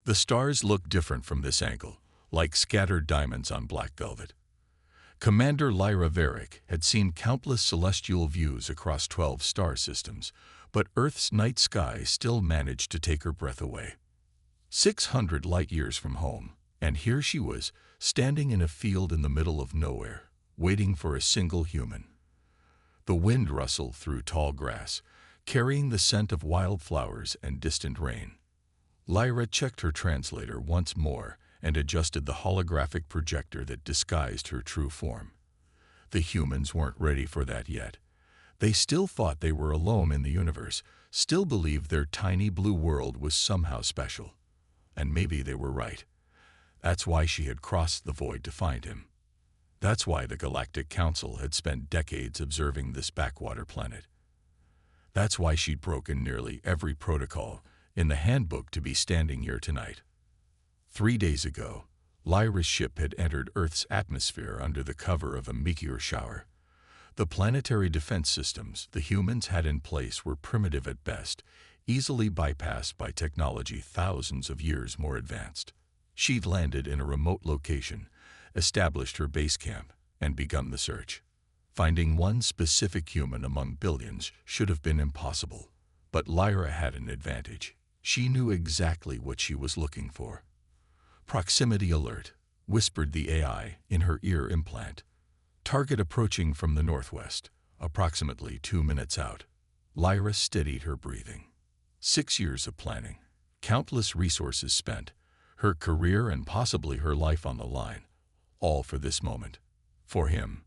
The stars looked different from this angle, like scattered diamonds on black velvet. Commander Lyra Varick had seen countless celestial views across 12 star systems, but Earth's night sky still managed to take her breath away. 600 light-years from home, and here she was, standing in a field in the middle of nowhere, waiting for a single human. The wind rustled through tall grass, carrying the scent of wildflowers and distant rain. Lyra checked her translator once more and adjusted the holographic projector that disguised her true form. The humans weren't ready for that yet. They still thought they were alone in the universe, still believed their tiny blue world was somehow special. And maybe they were right. That's why she had crossed the void to find him. That's why the Galactic Council had spent decades observing this backwater planet. That's why she'd broken nearly every protocol in the handbook to be standing here tonight. 3 days ago, Lyra's ship had entered Earth's atmosphere under the cover of a meteor shower. The planetary defense systems the humans had in place were primitive at best, easily bypassed by technology thousands of years more advanced. She'd landed in a remote location, established her base camp, and begun the search. Finding one specific human among billions should have been impossible. But Lyra had an advantage. She knew exactly what she was looking for. "Proximity alert," whispered the AI in her ear implant. "Target approaching from the northwest, approximately 2 minutes out." Lyra steadied her breathing. 6 years of planning, countless resources spent, her career and possibly her life on the line, all for this moment. For him.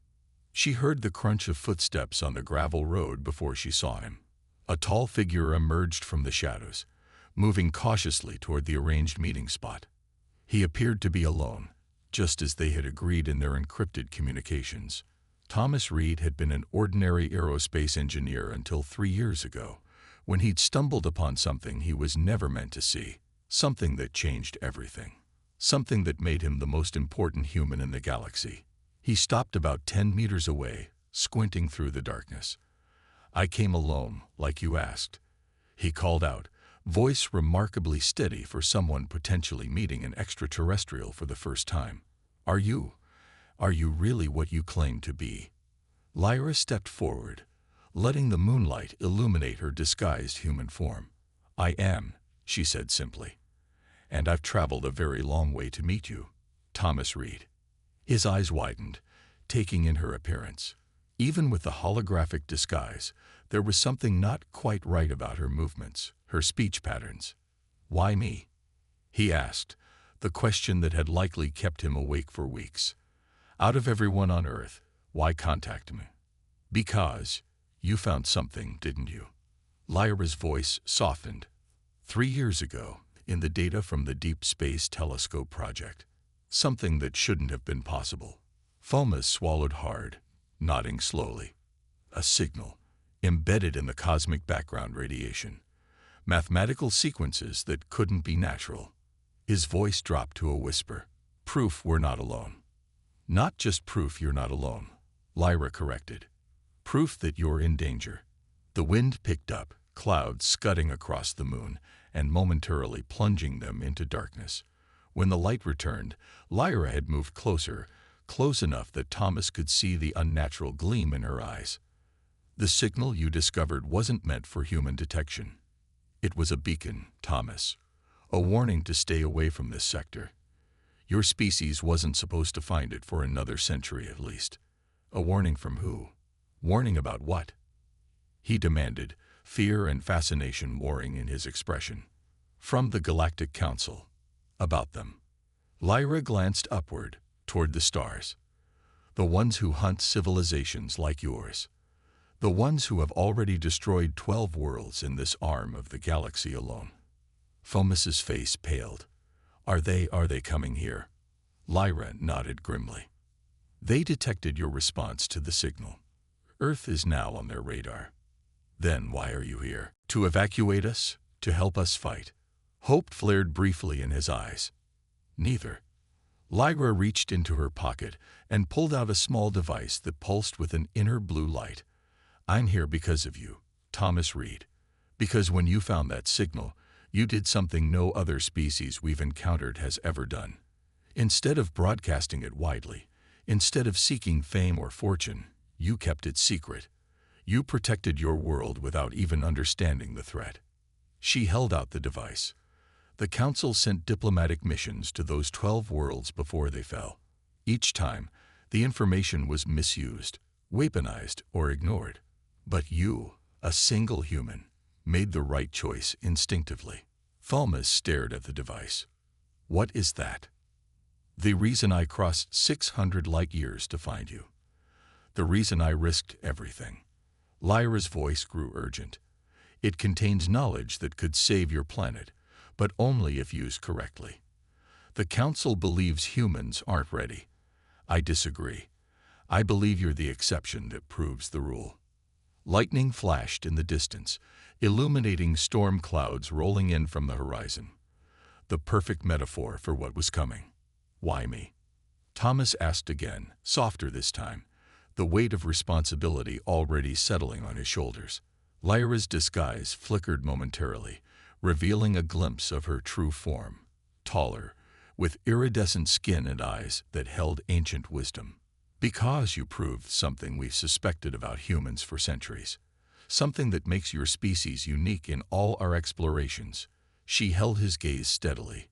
She heard the crunch of footsteps on the gravel road before she saw him. A tall figure emerged from the shadows, moving cautiously toward the arranged meeting spot. He appeared to be alone, just as they had agreed in their encrypted communications. Thomas Reed had been an ordinary aerospace engineer until 3 years ago, when he'd stumbled upon something he was never meant to see, something that changed everything, something that made him the most important human in the galaxy. He stopped about 10 meters away, squinting through the darkness. "I came alone, like you asked," he called out, voice remarkably steady for someone potentially meeting an extraterrestrial for the first time. Are you really what you claim to be?" Lyra stepped forward, letting the moonlight illuminate her disguised human form. "I am," she said simply. "And I've traveled a very long way to meet you, Thomas Reed." His eyes widened, taking in her appearance. Even with the holographic disguise, there was something not quite right about her movements, her speech patterns. "Why me?" he asked, the question that had likely kept him awake for weeks. "Out of everyone on Earth, why contact me?" "Because you found something, didn't you?" Lyra's voice softened. 3 years ago, in the data from the Deep Space Telescope project. Something that shouldn't have been possible. Thomas swallowed hard, nodding slowly. A signal, embedded in the cosmic background radiation. Mathematical sequences that couldn't be natural. His voice dropped to a whisper. "Proof we're not alone." "Not just proof you're not alone," Lyra corrected. "Proof that you're in danger." The wind picked up, clouds scudding across the moon and momentarily plunging them into darkness. When the light returned, Lyra had moved closer, close enough that Thomas could see the unnatural gleam in her eyes. "The signal you discovered wasn't meant for human detection. It was a beacon, Thomas. A warning to stay away from this sector. Your species wasn't supposed to find it for another century at least." "A warning from who? Warning about what?" he demanded, fear and fascination warring in his expression. "From the Galactic Council. About them." Lyra glanced upward, toward the stars. "The ones who hunt civilizations like yours. The ones who have already destroyed 12 worlds in this arm of the galaxy alone." Thomas's face paled. Are they coming here?" Lyra nodded grimly. "They detected your response to the signal. Earth is now on their radar." "Then why are you here? To evacuate us? To help us fight?" Hope flared briefly in his eyes. "Neither." Lyra reached into her pocket and pulled out a small device that pulsed with an inner blue light. "I'm here because of you, Thomas Reed. Because when you found that signal, You did something no other species we've encountered has ever done. Instead of broadcasting it widely, instead of seeking fame or fortune, you kept it secret. You protected your world without even understanding the threat. She held out the device. The Council sent diplomatic missions to those 12 worlds before they fell. Each time, the information was misused, weaponized, or ignored. But you, a single human, made the right choice instinctively. Falmouth stared at the device. What is that? The reason I crossed 600 light years to find you. The reason I risked everything. Lyra's voice grew urgent. It contains knowledge that could save your planet, but only if used correctly. The Council believes humans aren't ready. I disagree. I believe you're the exception that proves the rule. Lightning flashed in the distance, illuminating storm clouds rolling in from the horizon. The perfect metaphor for what was coming. Why me? Thomas asked again, softer this time, the weight of responsibility already settling on his shoulders. Lyra's disguise flickered momentarily, revealing a glimpse of her true form, taller, with iridescent skin and eyes that held ancient wisdom. Because you proved something we've suspected about humans for centuries. Something that makes your species unique in all our explorations. She held his gaze steadily.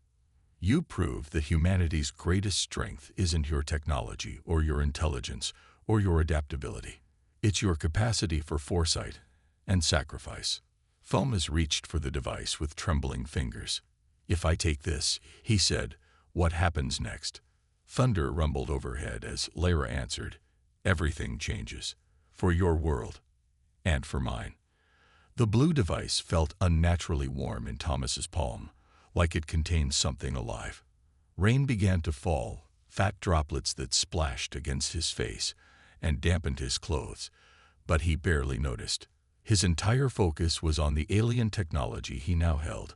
You proved that humanity's greatest strength isn't your technology or your intelligence or your adaptability. It's your capacity for foresight and sacrifice. Falmouth reached for the device with trembling fingers. If I take this, he said, what happens next? Thunder rumbled overhead as Lyra answered, everything changes. For your world. And for mine. The blue device felt unnaturally warm in Thomas's palm, like it contained something alive. Rain began to fall, fat droplets that splashed against his face and dampened his clothes, but he barely noticed. His entire focus was on the alien technology he now held,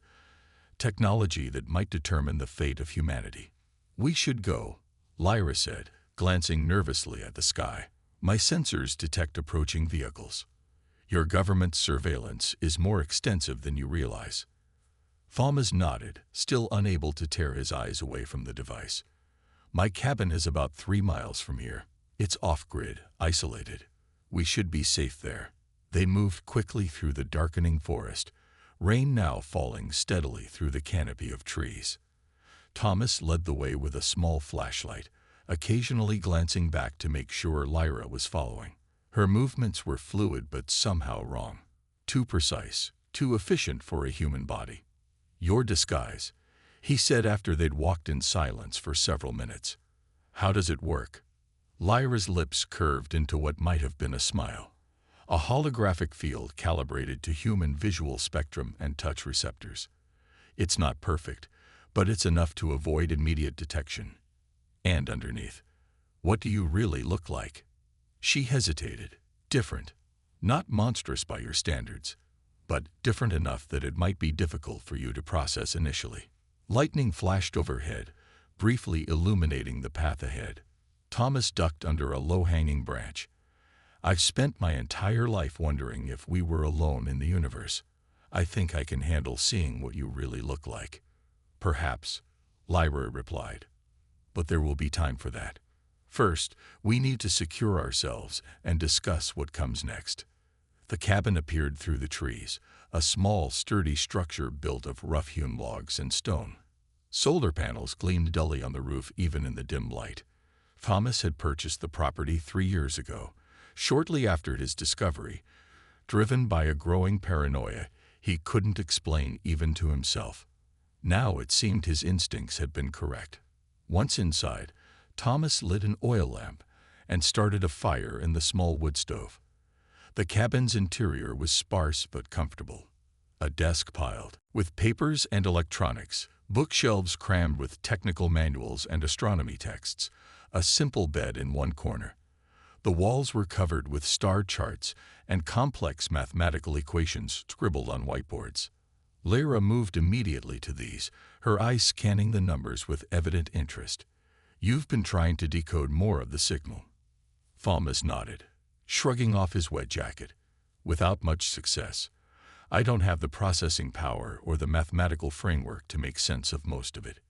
technology that might determine the fate of humanity. We should go, Lyra said, glancing nervously at the sky. My sensors detect approaching vehicles. Your government's surveillance is more extensive than you realize. Falmouth nodded, still unable to tear his eyes away from the device. My cabin is about 3 miles from here. It's off-grid, isolated. We should be safe there. They moved quickly through the darkening forest, rain now falling steadily through the canopy of trees. Thomas led the way with a small flashlight, occasionally glancing back to make sure Lyra was following. Her movements were fluid but somehow wrong. Too precise, too efficient for a human body. Your disguise, he said after they'd walked in silence for several minutes. How does it work? Lyra's lips curved into what might have been a smile. A holographic field calibrated to human visual spectrum and touch receptors. It's not perfect, but it's enough to avoid immediate detection. And underneath, what do you really look like? She hesitated. Different. Not monstrous by your standards, but different enough that it might be difficult for you to process initially. Lightning flashed overhead, briefly illuminating the path ahead. Thomas ducked under a low-hanging branch. I've spent my entire life wondering if we were alone in the universe. I think I can handle seeing what you really look like. Perhaps, Lyra replied. But there will be time for that. First, we need to secure ourselves and discuss what comes next. The cabin appeared through the trees, a small, sturdy structure built of rough-hewn logs and stone. Solar panels gleamed dully on the roof even in the dim light. Thomas had purchased the property 3 years ago, shortly after his discovery. Driven by a growing paranoia he couldn't explain even to himself. Now it seemed his instincts had been correct. Once inside, Thomas lit an oil lamp and started a fire in the small wood stove. The cabin's interior was sparse but comfortable. A desk piled with papers and electronics, bookshelves crammed with technical manuals and astronomy texts, a simple bed in one corner. The walls were covered with star charts and complex mathematical equations scribbled on whiteboards. Lyra moved immediately to these, her eyes scanning the numbers with evident interest. You've been trying to decode more of the signal. Falmouth nodded, shrugging off his wet jacket. Without much success. I don't have the processing power or the mathematical framework to make sense of most of it.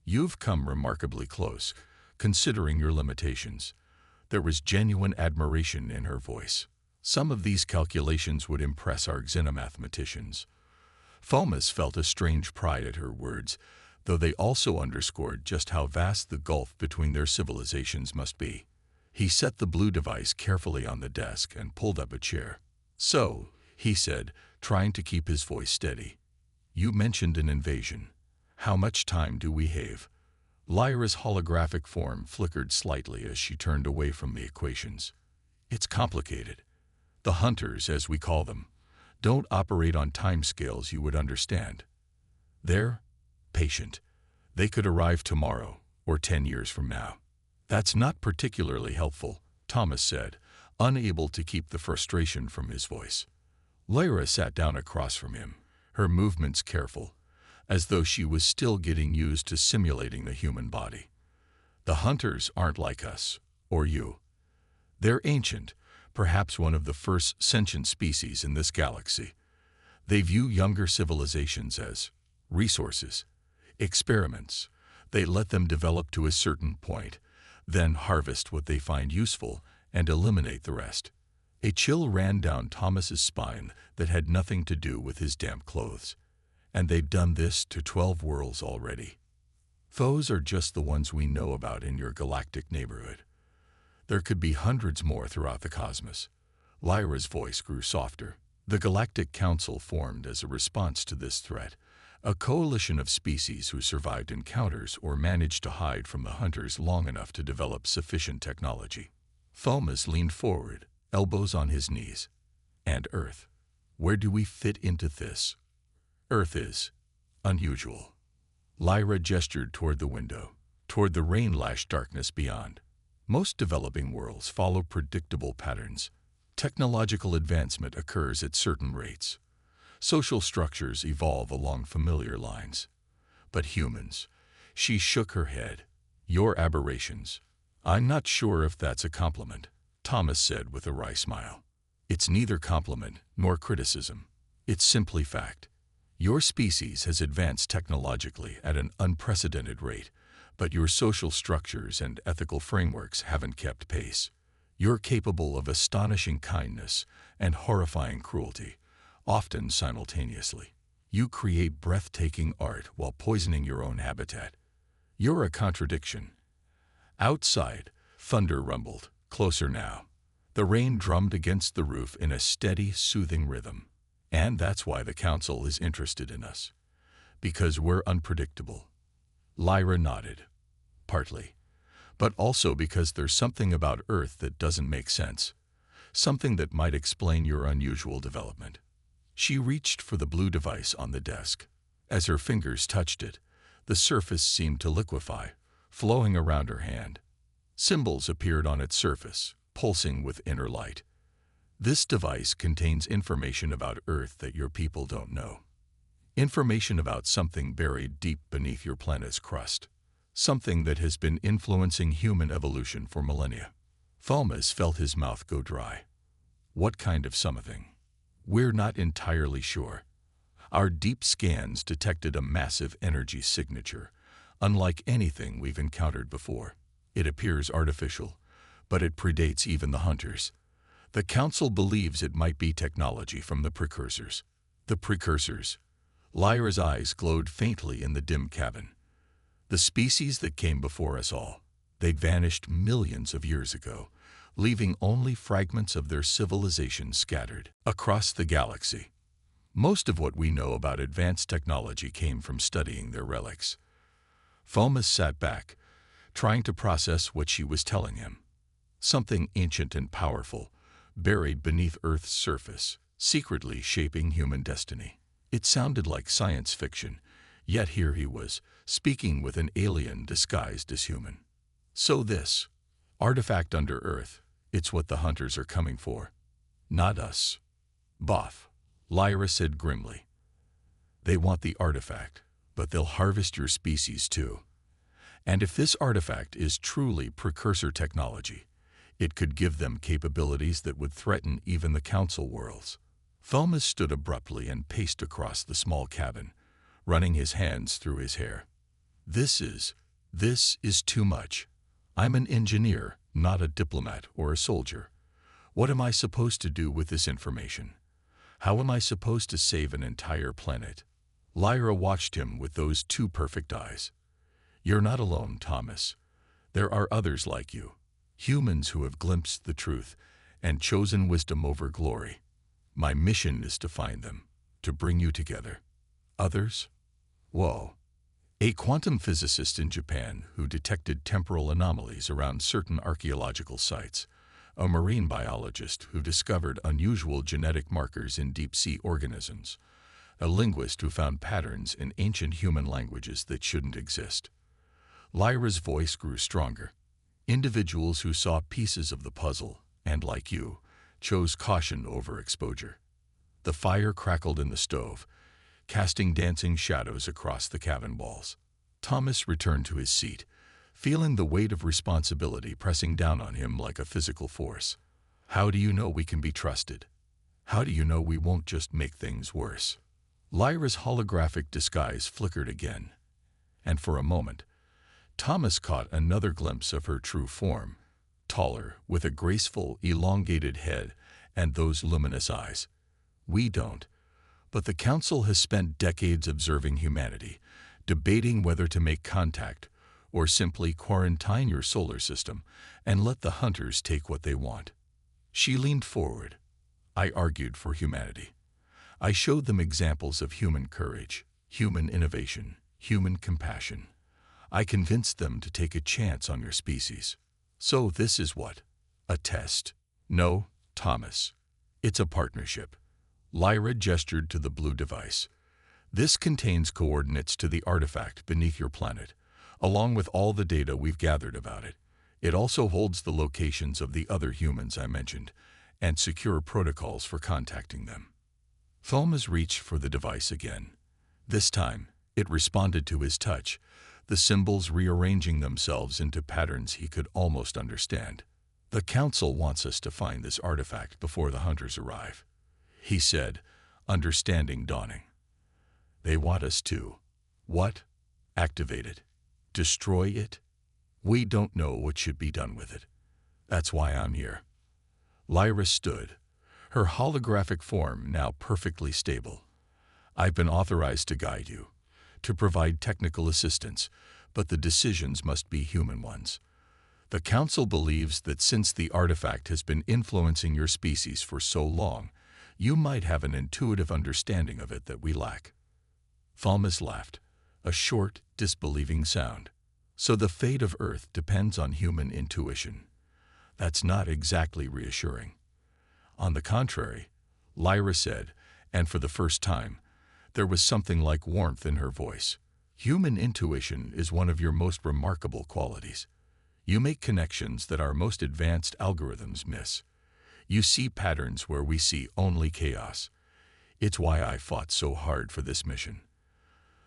You've come remarkably close, considering your limitations. There was genuine admiration in her voice. Some of these calculations would impress our xenomathematicians. Fomas felt a strange pride at her words, though they also underscored just how vast the gulf between their civilizations must be. He set the blue device carefully on the desk and pulled up a chair. "So," he said, trying to keep his voice steady, "you mentioned an invasion. How much time do we have?" Lyra's holographic form flickered slightly as she turned away from the equations. "It's complicated. The hunters, as we call them, don't operate on timescales you would understand. They're patient. They could arrive tomorrow or 10 years from now." "That's not particularly helpful," Thomas said, unable to keep the frustration from his voice. Lyra sat down across from him, her movements careful, as though she was still getting used to simulating the human body. "The hunters aren't like us, or you. They're ancient, perhaps one of the first sentient species in this galaxy. They view younger civilizations as resources, experiments. They let them develop to a certain point, then harvest what they find useful and eliminate the rest." A chill ran down Thomas's spine that had nothing to do with his damp clothes. "And they've done this to 12 worlds already. Those are just the ones we know about in your galactic neighborhood. There could be hundreds more throughout the cosmos." Lyra's voice grew softer. "The Galactic Council formed as a response to this threat, a coalition of species who survived encounters or managed to hide from the hunters long enough to develop sufficient technology." Thomas leaned forward, elbows on his knees. "And Earth, where do we fit into this?" "Earth is unusual." Lyra gestured toward the window, toward the rain-lashed darkness beyond. "Most developing worlds follow predictable patterns. Technological advancement occurs at certain rates. Social structures evolve along familiar lines. But humans," she shook her head, "your aberrations." "I'm not sure if that's a compliment," Thomas said with a wry smile. "It's neither compliment nor criticism. It's simply fact. Your species has advanced technologically at an unprecedented rate, but your social structures and ethical frameworks haven't kept pace. You're capable of astonishing kindness and horrifying cruelty, often simultaneously. You create breathtaking art while poisoning your own habitat. You're a contradiction." Outside, thunder rumbled, closer now. The rain drummed against the roof in a steady, soothing rhythm. "And that's why the Council is interested in us. Because we're unpredictable." Lyra nodded. "Partly. But also because there's something about Earth that doesn't make sense. Something that might explain your unusual development." She reached for the blue device on the desk. As her fingers touched it, the surface seemed to liquefy, flowing around her hand. Symbols appeared on its surface, pulsing with inner light. "This device contains information about Earth that your people don't know. Information about something buried deep beneath your planet's crust. Something that has been influencing human evolution for millennia." Thomas felt his mouth go dry. "What kind of something?" "We're not entirely sure. Our deep scans detected a massive energy signature, unlike anything we've encountered before. It appears artificial, but it predates even the hunters. The Council believes it might be technology from the precursors." "The precursors?" Lyra's eyes glowed faintly in the dim cabin. "The species that came before us all. They'd vanished millions of years ago, leaving only fragments of their civilization scattered across the galaxy. Most of what we know about advanced technology came from studying their relics." Thomas sat back, trying to process what she was telling him. Something ancient and powerful, buried beneath Earth's surface, secretly shaping human destiny. It sounded like science fiction, yet here he was, speaking with an alien disguised as human. "So this artifact under Earth, it's what the hunters are coming for. Not us." "Both," Lyra said grimly. "They want the artifact, but they'll harvest your species too. And if this artifact is truly precursor technology, it could give them capabilities that would threaten even the Council worlds." Thomas stood abruptly and paced across the small cabin, running his hands through his hair. This is too much. I'm an engineer, not a diplomat or a soldier. What am I supposed to do with this information? How am I supposed to save an entire planet? Lyra watched him with those two perfect eyes. You're not alone, Thomas. There are others like you, humans who have glimpsed the truth and chosen wisdom over glory. My mission is to find them, to bring you together. Others? Whoa. A quantum physicist in Japan who detected temporal anomalies around certain archaeological sites. A marine biologist who discovered unusual genetic markers in deep-sea organisms. A linguist who found patterns in ancient human languages that shouldn't exist. Lyra's voice grew stronger. Individuals who saw pieces of the puzzle, and like you, chose caution over exposure. The fire crackled in the stove, casting dancing shadows across the cabin walls. Thomas returned to his seat, feeling the weight of responsibility pressing down on him like a physical force. How do you know we can be trusted? How do you know we won't just make things worse? Lyra's holographic disguise flickered again, and for a moment, Thomas caught another glimpse of her true form, taller, with a graceful, elongated head and those luminous eyes. We don't. But the Council has spent decades observing humanity, debating whether to make contact or simply quarantine your solar system and let the hunters take what they want. She leaned forward. I argued for humanity. I showed them examples of human courage, human innovation, human compassion. I convinced them to take a chance on your species. So this is what? A test? No, Thomas. It's a partnership. Lyra gestured to the blue device. This contains coordinates to the artifact beneath your planet, along with all the data we've gathered about it. It also holds the locations of the other humans I mentioned, and secure protocols for contacting them. Thomas reached for the device again. This time, it responded to his touch, the symbols rearranging themselves into patterns he could almost understand. The Council wants us to find this artifact before the hunters arrive, he said, understanding dawning. They want us to. What? Activate it. Destroy it? We don't know what should be done with it. That's why I'm here. Lyra stood, her holographic form now perfectly stable. I've been authorized to guide you, to provide technical assistance, but the decisions must be human ones. The Council believes that since the artifact has been influencing your species for so long, you might have an intuitive understanding of it that we lack. Thomas laughed, a short, disbelieving sound. So the fate of Earth depends on human intuition. That's not exactly reassuring. On the contrary, Lyra said, and for the first time, there was something like warmth in her voice. Human intuition is one of your most remarkable qualities. You make connections that our most advanced algorithms miss. You see patterns where we see only chaos. It's why I fought so hard for this mission.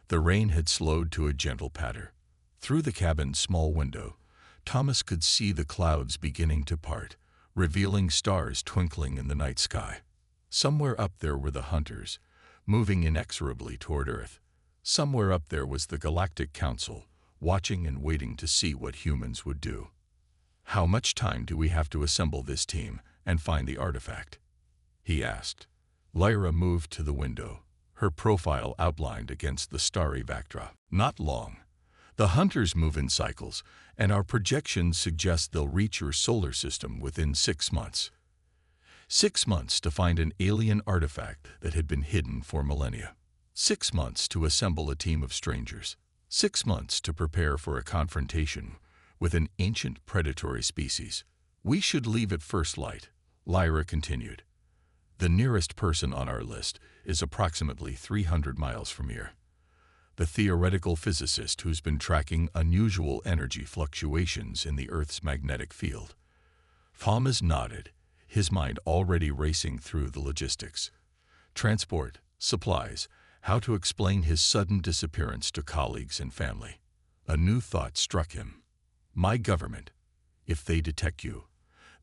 The rain had slowed to a gentle patter. Through the cabin's small window, Thomas could see the clouds beginning to part, revealing stars twinkling in the night sky. Somewhere up there were the hunters, moving inexorably toward Earth. Somewhere up there was the Galactic Council, watching and waiting to see what humans would do. How much time do we have to assemble this team and find the artifact? He asked. Lyra moved to the window, her profile outlined against the starry backdrop. Not long. The hunters move in cycles, and our projections suggest they'll reach your solar system within 6 months. 6 months to find an alien artifact that had been hidden for millennia. 6 months to assemble a team of strangers. 6 months to prepare for a confrontation with an ancient predatory species. We should leave at first light, Lyra continued. The nearest person on our list is approximately 300 miles from here. The theoretical physicist who's been tracking unusual energy fluctuations in the Earth's magnetic field. Thomas nodded, his mind already racing through the logistics. Transport, supplies, how to explain his sudden disappearance to colleagues and family. A new thought struck him. My government, if they detect you,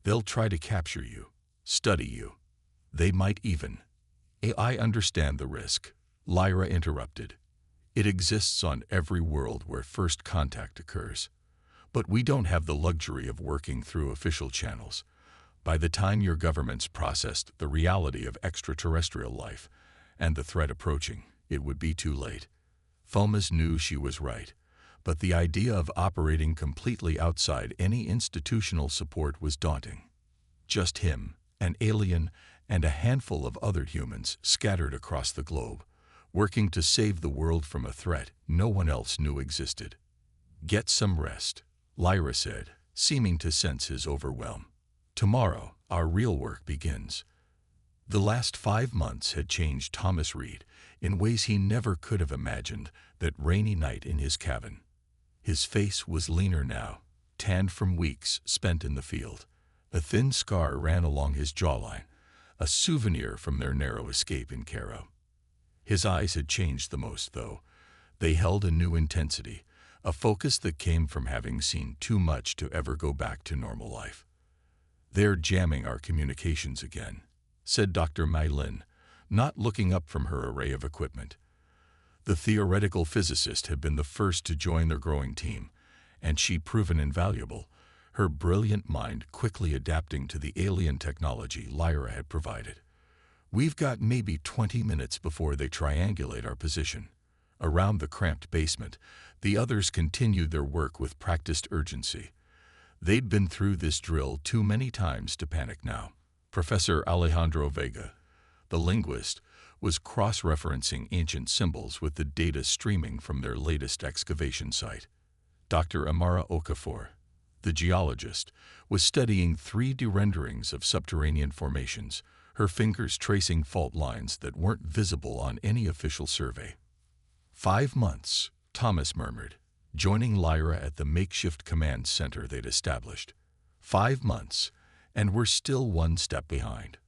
they'll try to capture you, study you. They might even I understand the risk, Lyra interrupted. It exists on every world where first contact occurs. But we don't have the luxury of working through official channels. By the time your governments processed the reality of extraterrestrial life and the threat approaching, it would be too late. Thomas knew she was right, but the idea of operating completely outside any institutional support was daunting. Just him, an alien, and a handful of other humans scattered across the globe, working to save the world from a threat no one else knew existed. Get some rest, Lyra said, seeming to sense his overwhelm. Tomorrow, our real work begins. The last 5 months had changed Thomas Reed in ways he never could have imagined. That rainy night in his cabin. His face was leaner now, tanned from weeks spent in the field. A thin scar ran along his jawline, a souvenir from their narrow escape in Cairo. His eyes had changed the most, though. They held a new intensity, a focus that came from having seen too much to ever go back to normal life. "They're jamming our communications again," said Dr. Mai Lin, not looking up from her array of equipment. The theoretical physicist had been the first to join their growing team, and she'd proven invaluable, her brilliant mind quickly adapting to the alien technology Lyra had provided. "We've got maybe 20 minutes before they triangulate our position." Around the cramped basement, the others continued their work with practiced urgency. They'd been through this drill too many times to panic now. Professor Alejandro Vega, the linguist, was cross-referencing ancient symbols with the data streaming from their latest excavation site. Dr. Amara Okafor, the geologist, was studying 3D renderings of subterranean formations, her fingers tracing fault lines that weren't visible on any official survey. 5 months, Thomas murmured, joining Lyra at the makeshift command center they'd established. 5 months, and we're still one step behind.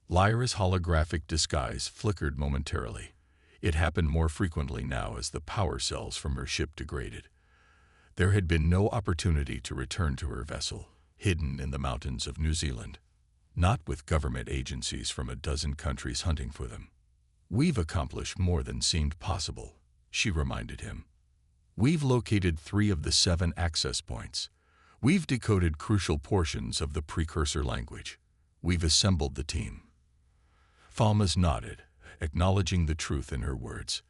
Lyra's holographic disguise flickered momentarily. It happened more frequently now as the power cells from her ship degraded. There had been no opportunity to return to her vessel, hidden in the mountains of New Zealand. Not with government agencies from a dozen countries hunting for them. "We've accomplished more than seemed possible," she reminded him. "We've located 3 of the 7 access points. We've decoded crucial portions of the precursor language. We've assembled the team." Thomas nodded, acknowledging the truth in her words.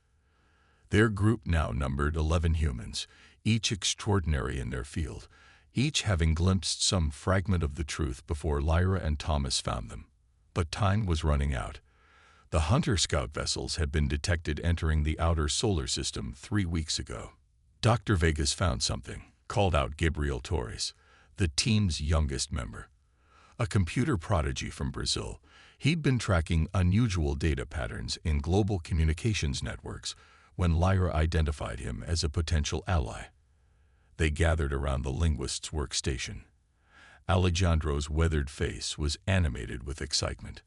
Their group now numbered 11 humans, each extraordinary in their field, each having glimpsed some fragment of the truth before Lyra and Thomas found them. But time was running out. The Hunter Scout vessels had been detected entering the outer solar system 3 weeks ago. Dr. Vegas found something, called out Gabriel Torres, the team's youngest member. A computer prodigy from Brazil, he'd been tracking unusual data patterns in global communications networks when Lyra identified him as a potential ally. They gathered around the linguist's workstation. Alejandro's weathered face was animated with excitement.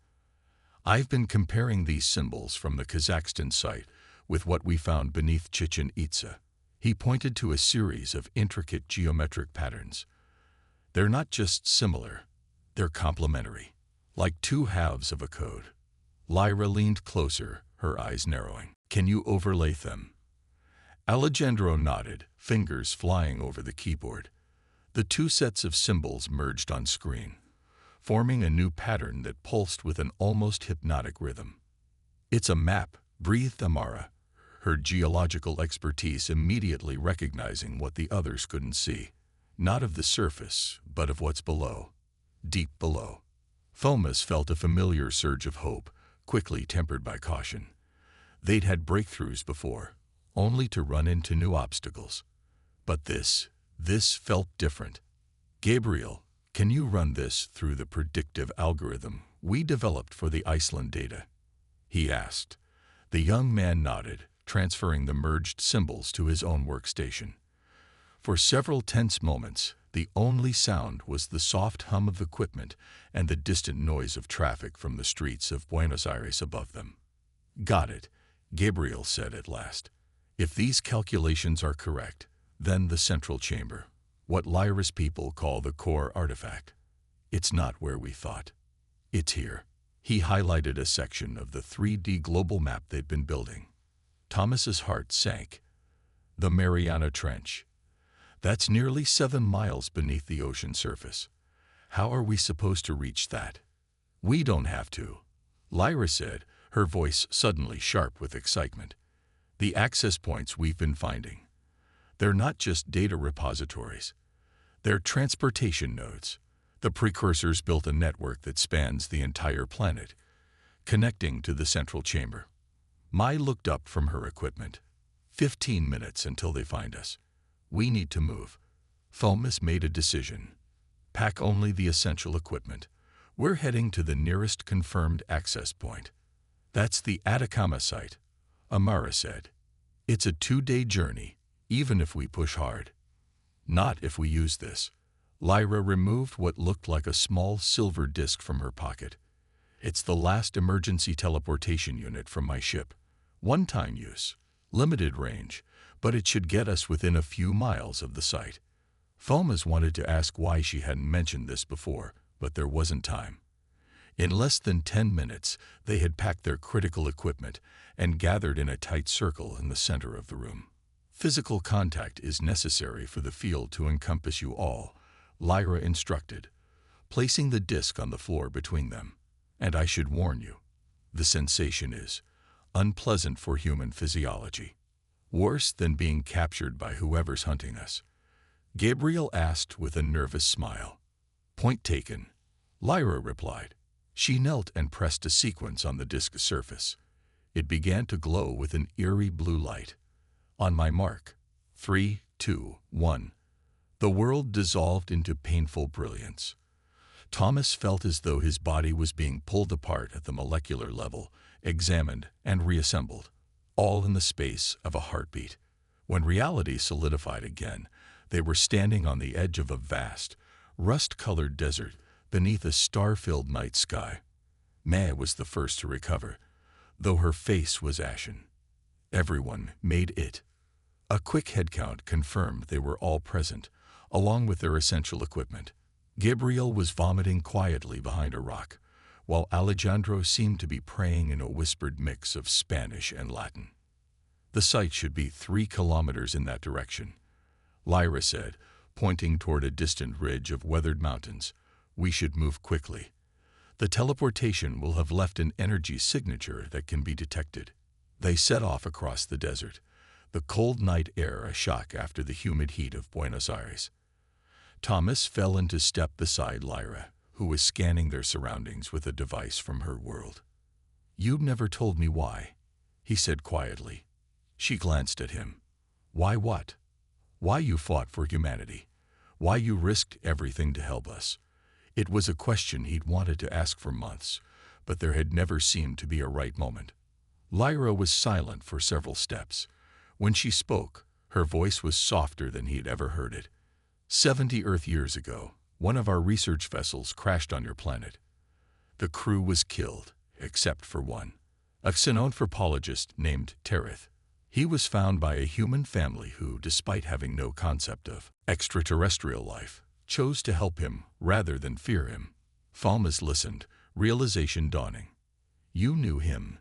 "I've been comparing these symbols from the Kazakhstan site with what we found beneath Chichen Itza." He pointed to a series of intricate geometric patterns. "They're not just similar, they're complementary, like 2 halves of a code." Lyra leaned closer, her eyes narrowing. "Can you overlay them?" Alejandro nodded, fingers flying over the keyboard. The 2 sets of symbols merged on screen, forming a new pattern that pulsed with an almost hypnotic rhythm. "It's a map," breathed Amara, her geological expertise immediately recognizing what the others couldn't see. Not of the surface, but of what's below. Deep below. Thomas felt a familiar surge of hope, quickly tempered by caution. They'd had breakthroughs before, only to run into new obstacles. But this felt different. "Gabriel, can you run this through the predictive algorithm we developed for the Iceland data?" he asked. The young man nodded, transferring the merged symbols to his own workstation. For several tense moments, the only sound was the soft hum of equipment and the distant noise of traffic from the streets of Buenos Aires above them. "Got it," Gabriel said at last. "If these calculations are correct, then the central chamber, what Lyra's people call the core artifact, it's not where we thought. It's here." He highlighted a section of the 3D global map they'd been building. Thomas's heart sank. The Mariana Trench. That's nearly 7 miles beneath the ocean surface. How are we supposed to reach that? We don't have to, Lyra said, her voice suddenly sharp with excitement. The access points we've been finding. They're not just data repositories. They're transportation nodes. The precursors built a network that spans the entire planet, connecting to the central chamber. Mai looked up from her equipment. 15 minutes until they find us. We need to move. Thomas made a decision. Pack only the essential equipment. We're heading to the nearest confirmed access point. That's the Atacama site, Amara said. It's a 2-day journey, even if we push hard. Not if we use this. Lyra removed what looked like a small silver disc from her pocket. It's the last emergency teleportation unit from my ship. One-time use, limited range, but it should get us within a few miles of the site. Thomas wanted to ask why she hadn't mentioned this before, but there wasn't time. In less than 10 minutes, they had packed their critical equipment and gathered in a tight circle in the center of the room. Physical contact is necessary for the field to encompass you all, Lyra instructed, placing the disc on the floor between them. And I should warn you, the sensation is unpleasant for human physiology. Worse than being captured by whoever's hunting us. Gabriel asked with a nervous smile. Point taken, Lyra replied. She knelt and pressed a sequence on the disc's surface. It began to glow with an eerie blue light. On my mark. 3, 2, 1. The world dissolved into painful brilliance. Thomas felt as though his body was being pulled apart at the molecular level, examined and reassembled, all in the space of a heartbeat. When reality solidified again, they were standing on the edge of a vast, rust-colored desert beneath a star-filled night sky. Mae was the first to recover, though her face was ashen. Everyone made it. A quick head count confirmed they were all present, along with their essential equipment. Gabriel was vomiting quietly behind a rock, while Alejandro seemed to be praying in a whispered mix of Spanish and Latin. The site should be 3 kilometers in that direction, Lyra said, pointing toward a distant ridge of weathered mountains. We should move quickly. The teleportation will have left an energy signature that can be detected. They set off across the desert, the cold night air a shock after the humid heat of Buenos Aires. Thomas fell into step beside Lyra, who was scanning their surroundings with a device from her world. "You've never told me why," he said quietly. She glanced at him. "Why what? Why you fought for humanity? Why you risked everything to help us?" It was a question he'd wanted to ask for months, but there had never seemed to be a right moment. Lyra was silent for several steps. When she spoke, her voice was softer than he'd ever heard it. 70 Earth years ago, one of our research vessels crashed on your planet. The crew was killed, except for one, a xenanthropologist named Terith. He was found by a human family who, despite having no concept of extraterrestrial life, chose to help him rather than fear him. Thomas listened, realization dawning. "You knew him."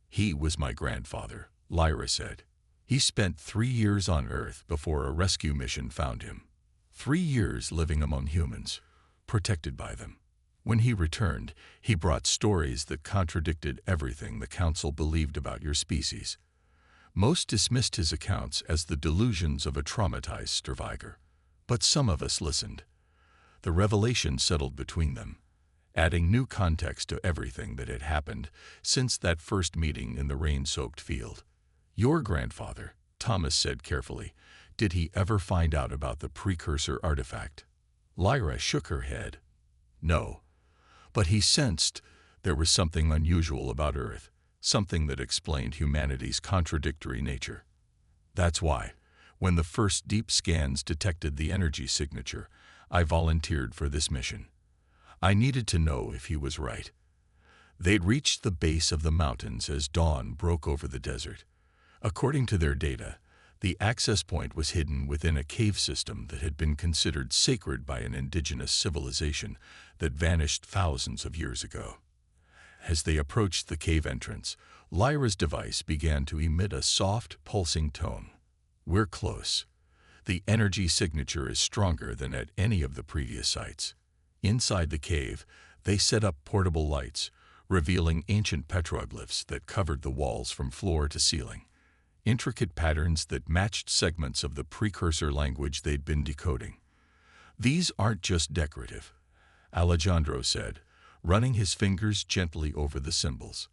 "He was my grandfather," Lyra said. "He spent 3 years on Earth before a rescue mission found him. 3 years living among humans, protected by them. When he returned, he brought stories that contradicted everything the Council believed about your species. Most dismissed his accounts as the delusions of a traumatized survivor. But some of us listened. The revelation settled between them, adding new context to everything that had happened since that first meeting in the rain-soaked field. Your grandfather, Thomas said carefully, did he ever find out about the precursor artifact? Lyra shook her head. No. But he sensed there was something unusual about Earth, something that explained humanity's contradictory nature. That's why, when the first deep scans detected the energy signature, I volunteered for this mission. I needed to know if he was right. They'd reached the base of the mountains as dawn broke over the desert. According to their data, the access point was hidden within a cave system that had been considered sacred by an indigenous civilization that vanished thousands of years ago. As they approached the cave entrance, Lyra's device began to emit a soft, pulsing tone. "We're close. The energy signature is stronger than at any of the previous sites." Inside the cave, they set up portable lights, revealing ancient petroglyphs that covered the walls from floor to ceiling. Intricate patterns that matched segments of the precursor language they'd been decoding. "These aren't just decorative," Alejandro said, running his fingers gently over the symbols.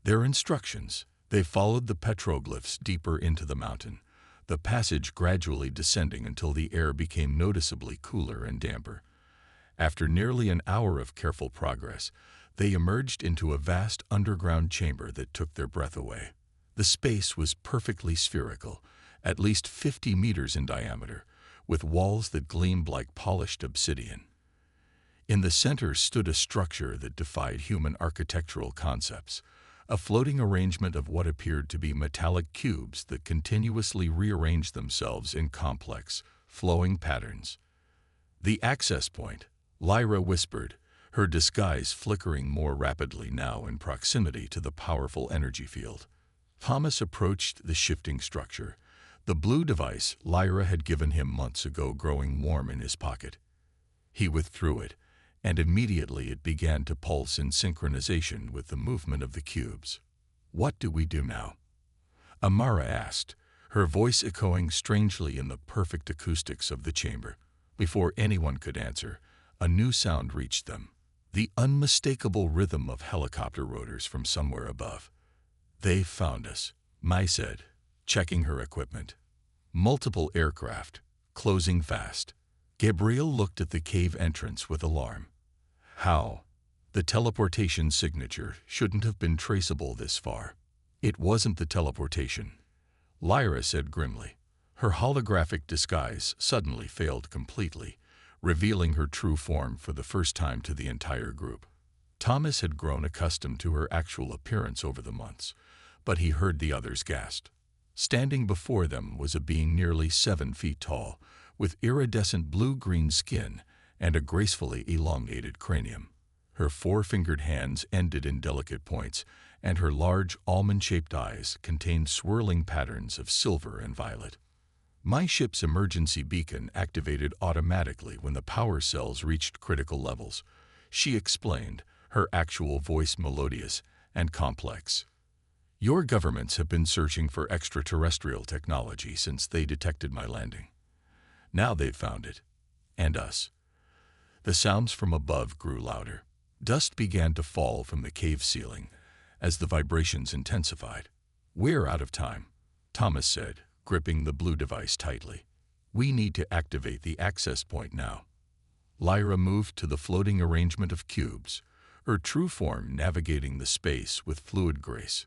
"They're instructions." They followed the petroglyphs deeper into the mountain, the passage gradually descending until the air became noticeably cooler and damper. After nearly an hour of careful progress, they emerged into a vast underground chamber that took their breath away. The space was perfectly spherical, at least 50 meters in diameter, with walls that gleamed like polished obsidian. In the center stood a structure that defied human architectural concepts, a floating arrangement of what appeared to be metallic cubes that continuously rearranged themselves in complex, flowing patterns. "The access point," Lyra whispered, her disguise flickering more rapidly now in proximity to the powerful energy field. Thomas approached the shifting structure, the blue device Lyra had given him months ago growing warm in his pocket. He withdrew it, and immediately it began to pulse in synchronization with the movement of the cubes. "What do we do now?" Amara asked, her voice echoing strangely in the perfect acoustics of the chamber. Before anyone could answer, a new sound reached them, the unmistakable rhythm of helicopter rotors from somewhere above. "They've found us," Mai said, checking her equipment. "Multiple aircraft, closing fast." Gabriel looked at the cave entrance with alarm. How? The teleportation signature shouldn't have been traceable this far. "It wasn't the teleportation," Lyra said grimly. Her holographic disguise suddenly failed completely, revealing her true form for the first time to the entire group. Thomas had grown accustomed to her actual appearance over the months, but he heard the others gasp. Standing before them was a being nearly 7 feet tall, with iridescent blue-green skin and a gracefully elongated cranium. Her 4-fingered hands ended in delicate points, and her large almond-shaped eyes contained swirling patterns of silver and violet. "My ship's emergency beacon activated automatically when the power cells reached critical levels," she explained, her actual voice melodious and complex. "Your governments have been searching for extraterrestrial technology since they detected my landing. Now they've found it. And us." The sounds from above grew louder. Dust began to fall from the cave ceiling as the vibrations intensified. "We're out of time," Thomas said, gripping the blue device tightly. "We need to activate the access point now." Lyra moved to the floating arrangement of cubes, her true form navigating the space with fluid grace.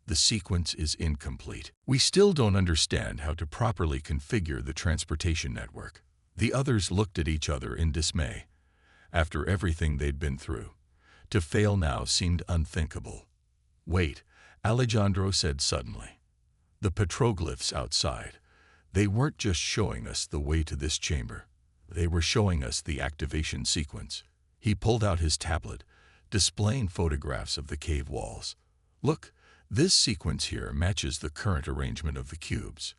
"The sequence is incomplete. We still don't understand how to properly configure the transportation network." The others looked at each other in dismay. After everything they'd been through, to fail now seemed unthinkable. "Wait," Alejandro said suddenly. "The petroglyphs outside. They weren't just showing us the way to this chamber. They were showing us the activation sequence." He pulled out his tablet, displaying photographs of the cave walls. "Look, this sequence here matches the current arrangement of the cubes.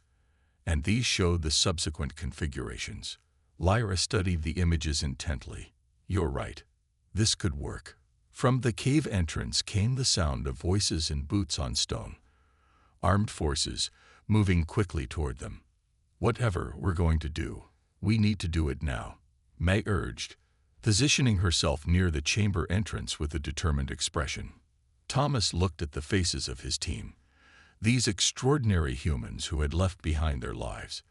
And these show the subsequent configurations." Lyra studied the images intently. "You're right. This could work." From the cave entrance came the sound of voices and boots on stone. Armed forces, moving quickly toward them. "Whatever we're going to do, we need to do it now," May urged, positioning herself near the chamber entrance with a determined expression. Thomas looked at the faces of his team. These extraordinary humans who had left behind their lives,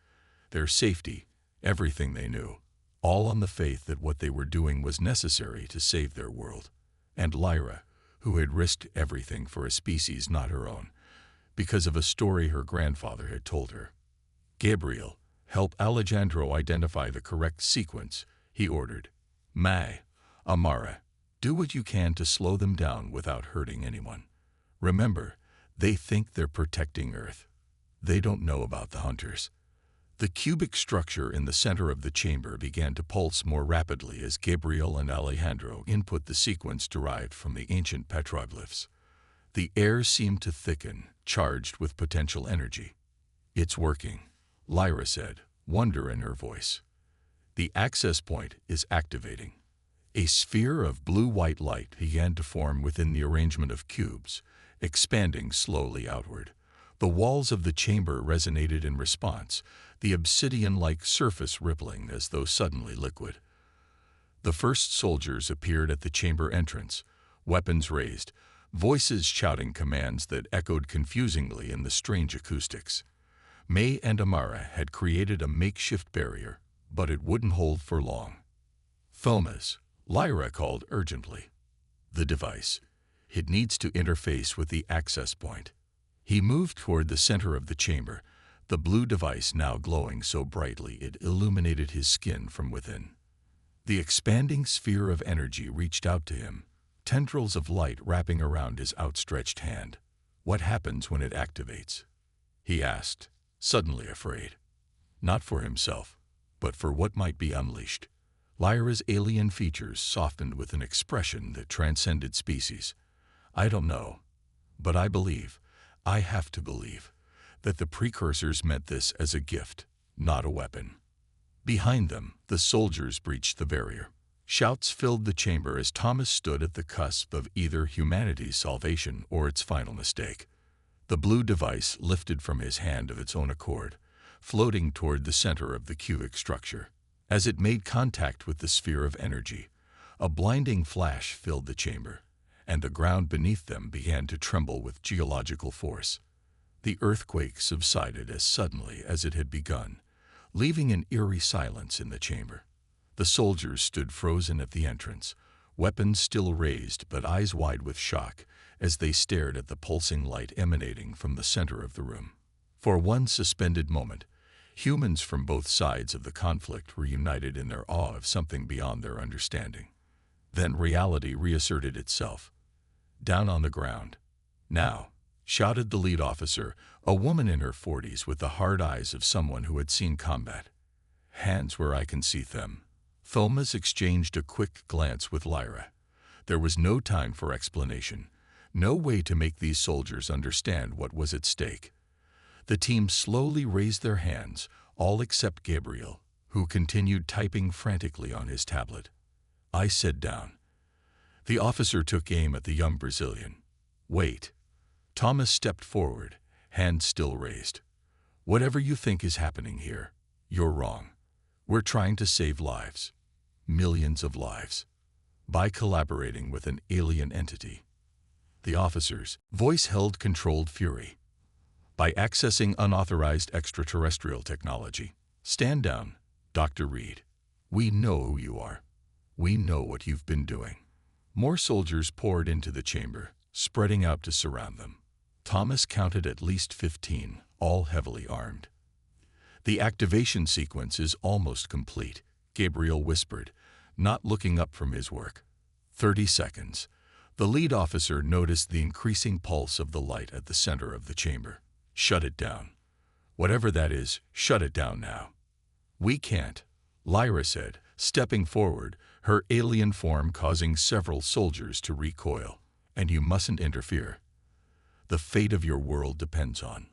their safety, everything they knew, all on the faith that what they were doing was necessary to save their world. And Lyra, who had risked everything for a species not her own, because of a story her grandfather had told her. "Gabriel, help Alejandro identify the correct sequence," he ordered. "May, Amara, do what you can to slow them down without hurting anyone. Remember, they think they're protecting Earth. They don't know about the hunters." The cubic structure in the center of the chamber began to pulse more rapidly as Gabriel and Alejandro input the sequence derived from the ancient petroglyphs. The air seemed to thicken, charged with potential energy. "It's working," Lyra said, wonder in her voice. "The access point is activating." A sphere of blue-white light began to form within the arrangement of cubes, expanding slowly outward. The walls of the chamber resonated in response, the obsidian-like surface rippling as though suddenly liquid. The first soldiers appeared at the chamber entrance, weapons raised, voices shouting commands that echoed confusingly in the strange acoustics. May and Amara had created a makeshift barrier, but it wouldn't hold for long. "Thomas," Lyra called urgently. "The device. It needs to interface with the access point." He moved toward the center of the chamber, the blue device now glowing so brightly it illuminated his skin from within. The expanding sphere of energy reached out to him, tendrils of light wrapping around his outstretched hand. "What happens when it activates?" he asked, suddenly afraid. Not for himself, but for what might be unleashed. Lyra's alien features softened with an expression that transcended species. "I don't know, but I have to believe, that the precursors meant this as a gift, not a weapon." Behind them, the soldiers breached the barrier. Shouts filled the chamber as Thomas stood at the cusp of either humanity's salvation or its final mistake. The blue device lifted from his hand of its own accord, floating toward the center of the cubic structure. As it made contact with the sphere of energy, a blinding flash filled the chamber, and the ground beneath them began to tremble with geological force. The earthquake subsided as suddenly as it had begun, leaving an eerie silence in the chamber. The soldiers stood frozen at the entrance, weapons still raised but eyes wide with shock as they stared at the pulsing light emanating from the center of the room. For one suspended moment, humans from both sides of the conflict were united in their awe of something beyond their understanding. Then reality reasserted itself. "Down on the ground. Now," shouted the lead officer, a woman in her 40s with the hard eyes of someone who had seen combat. "Hands where I can see them." Thomas exchanged a quick glance with Lyra. There was no time for explanation, no way to make these soldiers understand what was at stake. The team slowly raised their hands, all except Gabriel, who continued typing frantically on his tablet. "I said down." The officer took aim at the young Brazilian. "Wait." Thomas stepped forward, hand still raised. "Whatever you think is happening here, you're wrong. We're trying to save lives. Millions of lives. By collaborating with an alien entity." The officer's voice held controlled fury. "By accessing unauthorized extraterrestrial technology. Stand down, Dr. Reed. We know who you are. We know what you've been doing." More soldiers poured into the chamber, spreading out to surround them. Thomas counted at least 15, all heavily armed. "The activation sequence is almost complete," Gabriel whispered, not looking up from his work. 30 seconds. The lead officer noticed the increasing pulse of the light at the center of the chamber. "Shut it down. Whatever that is, shut it down now." "We can't," Lyra said, stepping forward, her alien form causing several soldiers to recoil. "And you mustn't interfere. The fate of your world depends on."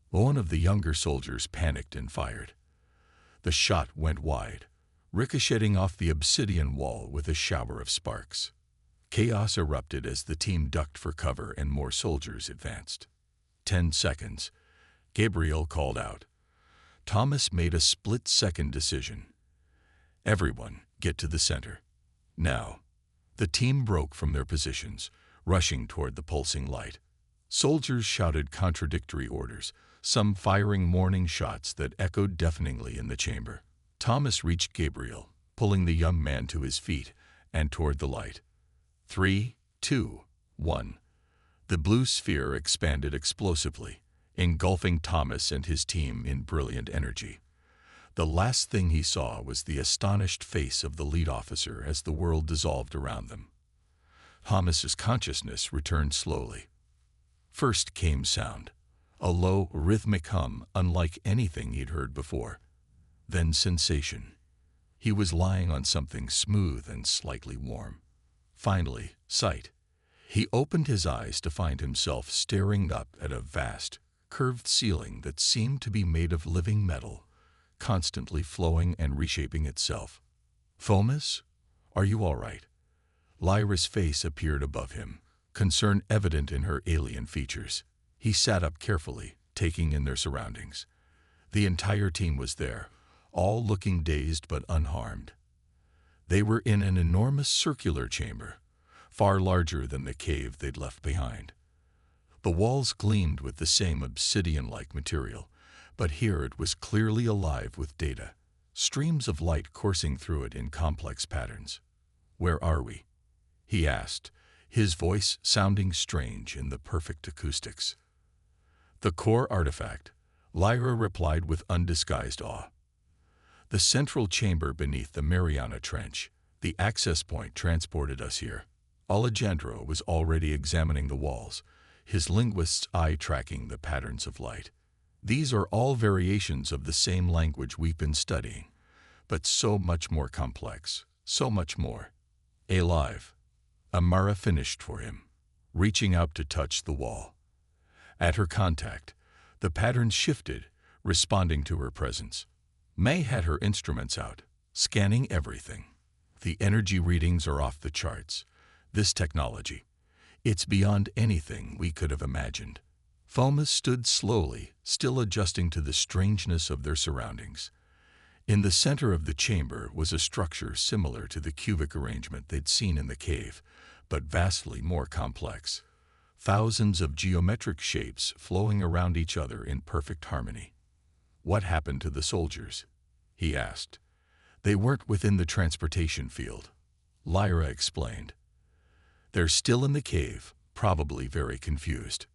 One of the younger soldiers panicked and fired. The shot went wide, ricocheting off the obsidian wall with a shower of sparks. Chaos erupted as the team ducked for cover and more soldiers advanced. 10 seconds. Gabriel called out. Thomas made a split-second decision. "Everyone, get to the center. Now." The team broke from their positions, rushing toward the pulsing light. Soldiers shouted contradictory orders, some firing warning shots that echoed deafeningly in the chamber. Thomas reached Gabriel, pulling the young man to his feet and toward the light. 3, 2, 1. The blue sphere expanded explosively, engulfing Thomas and his team in brilliant energy. The last thing he saw was the astonished face of the lead officer as the world dissolved around them. Thomas's consciousness returned slowly. First came sound, a low, rhythmic hum unlike anything he'd heard before. then sensation. He was lying on something smooth and slightly warm. Finally, sight. He opened his eyes to find himself staring up at a vast, curved ceiling that seemed to be made of living metal, constantly flowing and reshaping itself. "Fomus, are you all right?" Lyra's face appeared above him, concern evident in her alien features. He sat up carefully, taking in their surroundings. The entire team was there, all looking dazed but unharmed. They were in an enormous circular chamber, far larger than the cave they'd left behind. The walls gleamed with the same obsidian-like material, but here it was clearly alive with data, streams of light coursing through it in complex patterns. "Where are we?" he asked, his voice sounding strange in the perfect acoustics. "The core artifact," Lyra replied with undisguised awe. "The central chamber beneath the Mariana Trench, the access point transported us here." Alejandro was already examining the walls, his linguist's eye tracking the patterns of light. "These are all variations of the same language we've been studying, but so much more complex, so much more alive." Amara finished for him, reaching out to touch the wall. At her contact, the patterns shifted, responding to her presence. May had her instruments out, scanning everything. "The energy readings are off the charts. This technology, it's beyond anything we could have imagined." Fomus stood slowly, still adjusting to the strangeness of their surroundings. In the center of the chamber was a structure similar to the cubic arrangement they'd seen in the cave, but vastly more complex. Thousands of geometric shapes flowing around each other in perfect harmony. "What happened to the soldiers?" he asked. "They weren't within the transportation field," Lyra explained. "They're still in the cave, probably very confused."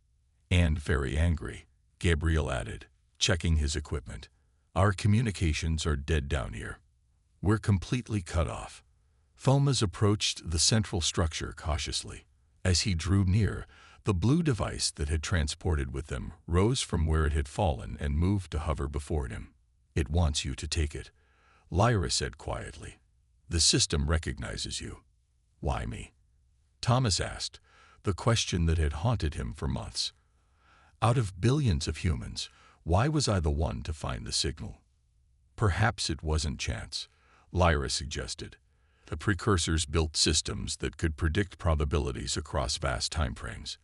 "And very angry," Gabriel added, checking his equipment. "Our communications are dead down here. We're completely cut off." Fomas approached the central structure cautiously. As he drew near, the blue device that had transported with them rose from where it had fallen and moved to hover before him. "It wants you to take it," Lyra said quietly. "The system recognizes you." "Why me?" Thomas asked, the question that had haunted him for months. Out of billions of humans, why was I the one to find the signal? "Perhaps it wasn't chance," Lyra suggested. "The precursors built systems that could predict probabilities across vast timeframes.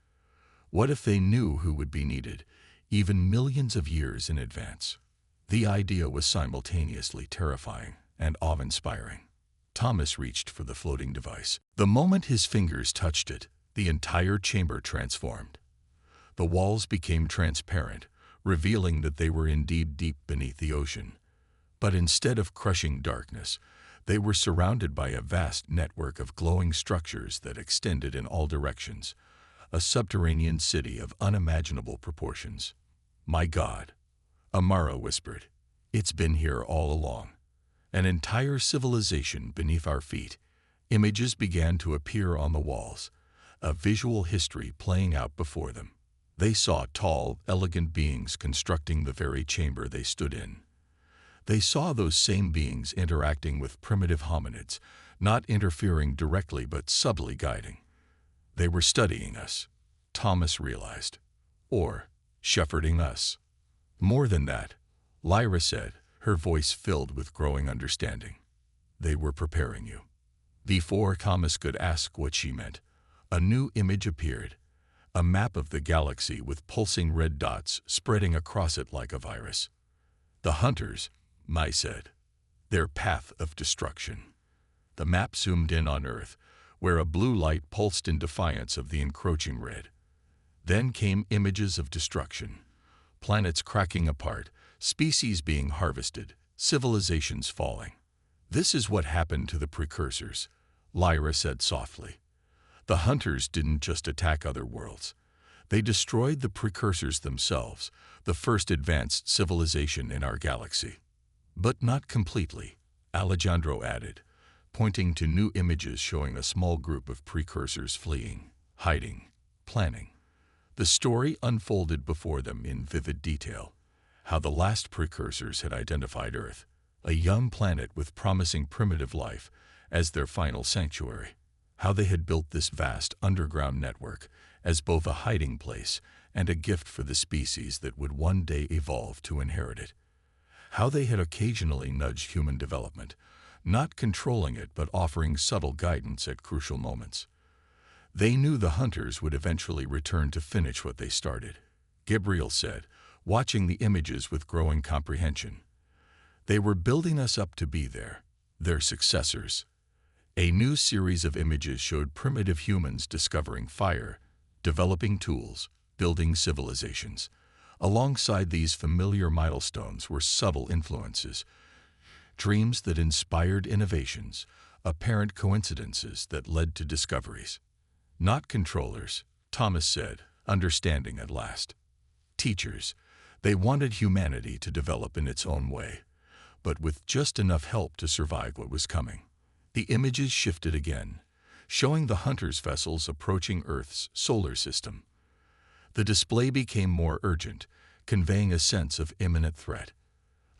What if they knew who would be needed, even millions of years in advance?" The idea was simultaneously terrifying and awe-inspiring. Thomas reached for the floating device. The moment his fingers touched it, the entire chamber transformed. The walls became transparent, revealing that they were indeed deep beneath the ocean. But instead of crushing darkness, they were surrounded by a vast network of glowing structures that extended in all directions, a subterranean city of unimaginable proportions. "My God," Amara whispered, "it's been here all along. An entire civilization beneath our feet." Images began to appear on the walls, a visual history playing out before them. They saw tall, elegant beings constructing the very chamber they stood in. They saw those same beings interacting with primitive hominids, not interfering directly but subtly guiding. They were studying us, Thomas realized, or shepherding us. "More than that," Lyra said, her voice filled with growing understanding. "They were preparing you." Before Thomas could ask what she meant, a new image appeared, a map of the galaxy with pulsing red dots spreading across it like a virus. "The hunters," Mai said, "their path of destruction." The map zoomed in on Earth, where a blue light pulsed in defiance of the encroaching red. Then came images of destruction, planets cracking apart, species being harvested, civilizations falling. "This is what happened to the precursors," Lyra said softly. "The hunters didn't just attack other worlds. They destroyed the precursors themselves, the first advanced civilization in our galaxy." "But not completely," Alejandro added, pointing to new images showing a small group of precursors fleeing, hiding, planning. The story unfolded before them in vivid detail, how the last precursors had identified Earth, a young planet with promising primitive life as their final sanctuary. How they had built this vast underground network as both a hiding place and a gift for the species that would one day evolve to inherit it. How they had occasionally nudged human development, not controlling it but offering subtle guidance at crucial moments. They knew the hunters would eventually return to finish what they started, Gabriel said, watching the images with growing comprehension. They were building us up to be their successors. A new series of images showed primitive humans discovering fire, developing tools, building civilizations. Alongside these familiar milestones were subtle influences, dreams that inspired innovations, apparent coincidences that led to discoveries. Not controllers, Thomas said, understanding at last. Teachers, they wanted humanity to develop in its own way, but with just enough help to survive what was coming. The images shifted again, showing the hunters' vessels approaching Earth's solar system. The display became more urgent, conveying a sense of imminent threat.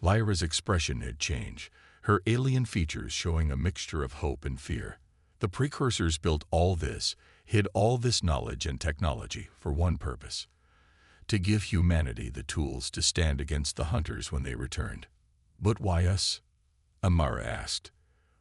Lyra's expression had changed, her alien features showing a mixture of hope and fear. The precursors built all this, hid all this knowledge and technology for one purpose: to give humanity the tools to stand against the hunters when they returned. But why us? Amara asked.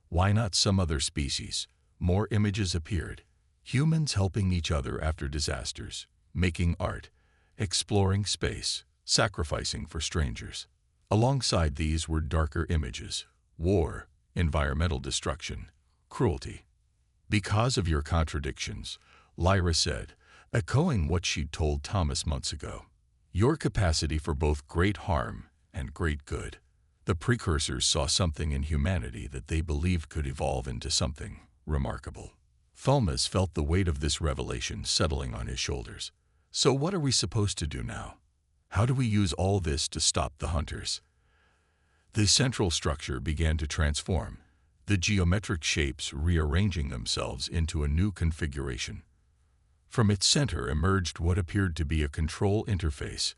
Why not some other species? More images appeared. Humans helping each other after disasters, making art, exploring space, sacrificing for strangers. Alongside these were darker images: war, environmental destruction, cruelty. Because of your contradictions, Lyra said, echoing what she'd told Thomas months ago. Your capacity for both great harm and great good. The precursors saw something in humanity that they believed could evolve into something remarkable. Thomas felt the weight of this revelation settling on his shoulders. So what are we supposed to do now? How do we use all this to stop the hunters? The central structure began to transform, the geometric shapes rearranging themselves into a new configuration. From its center emerged what appeared to be a control interface,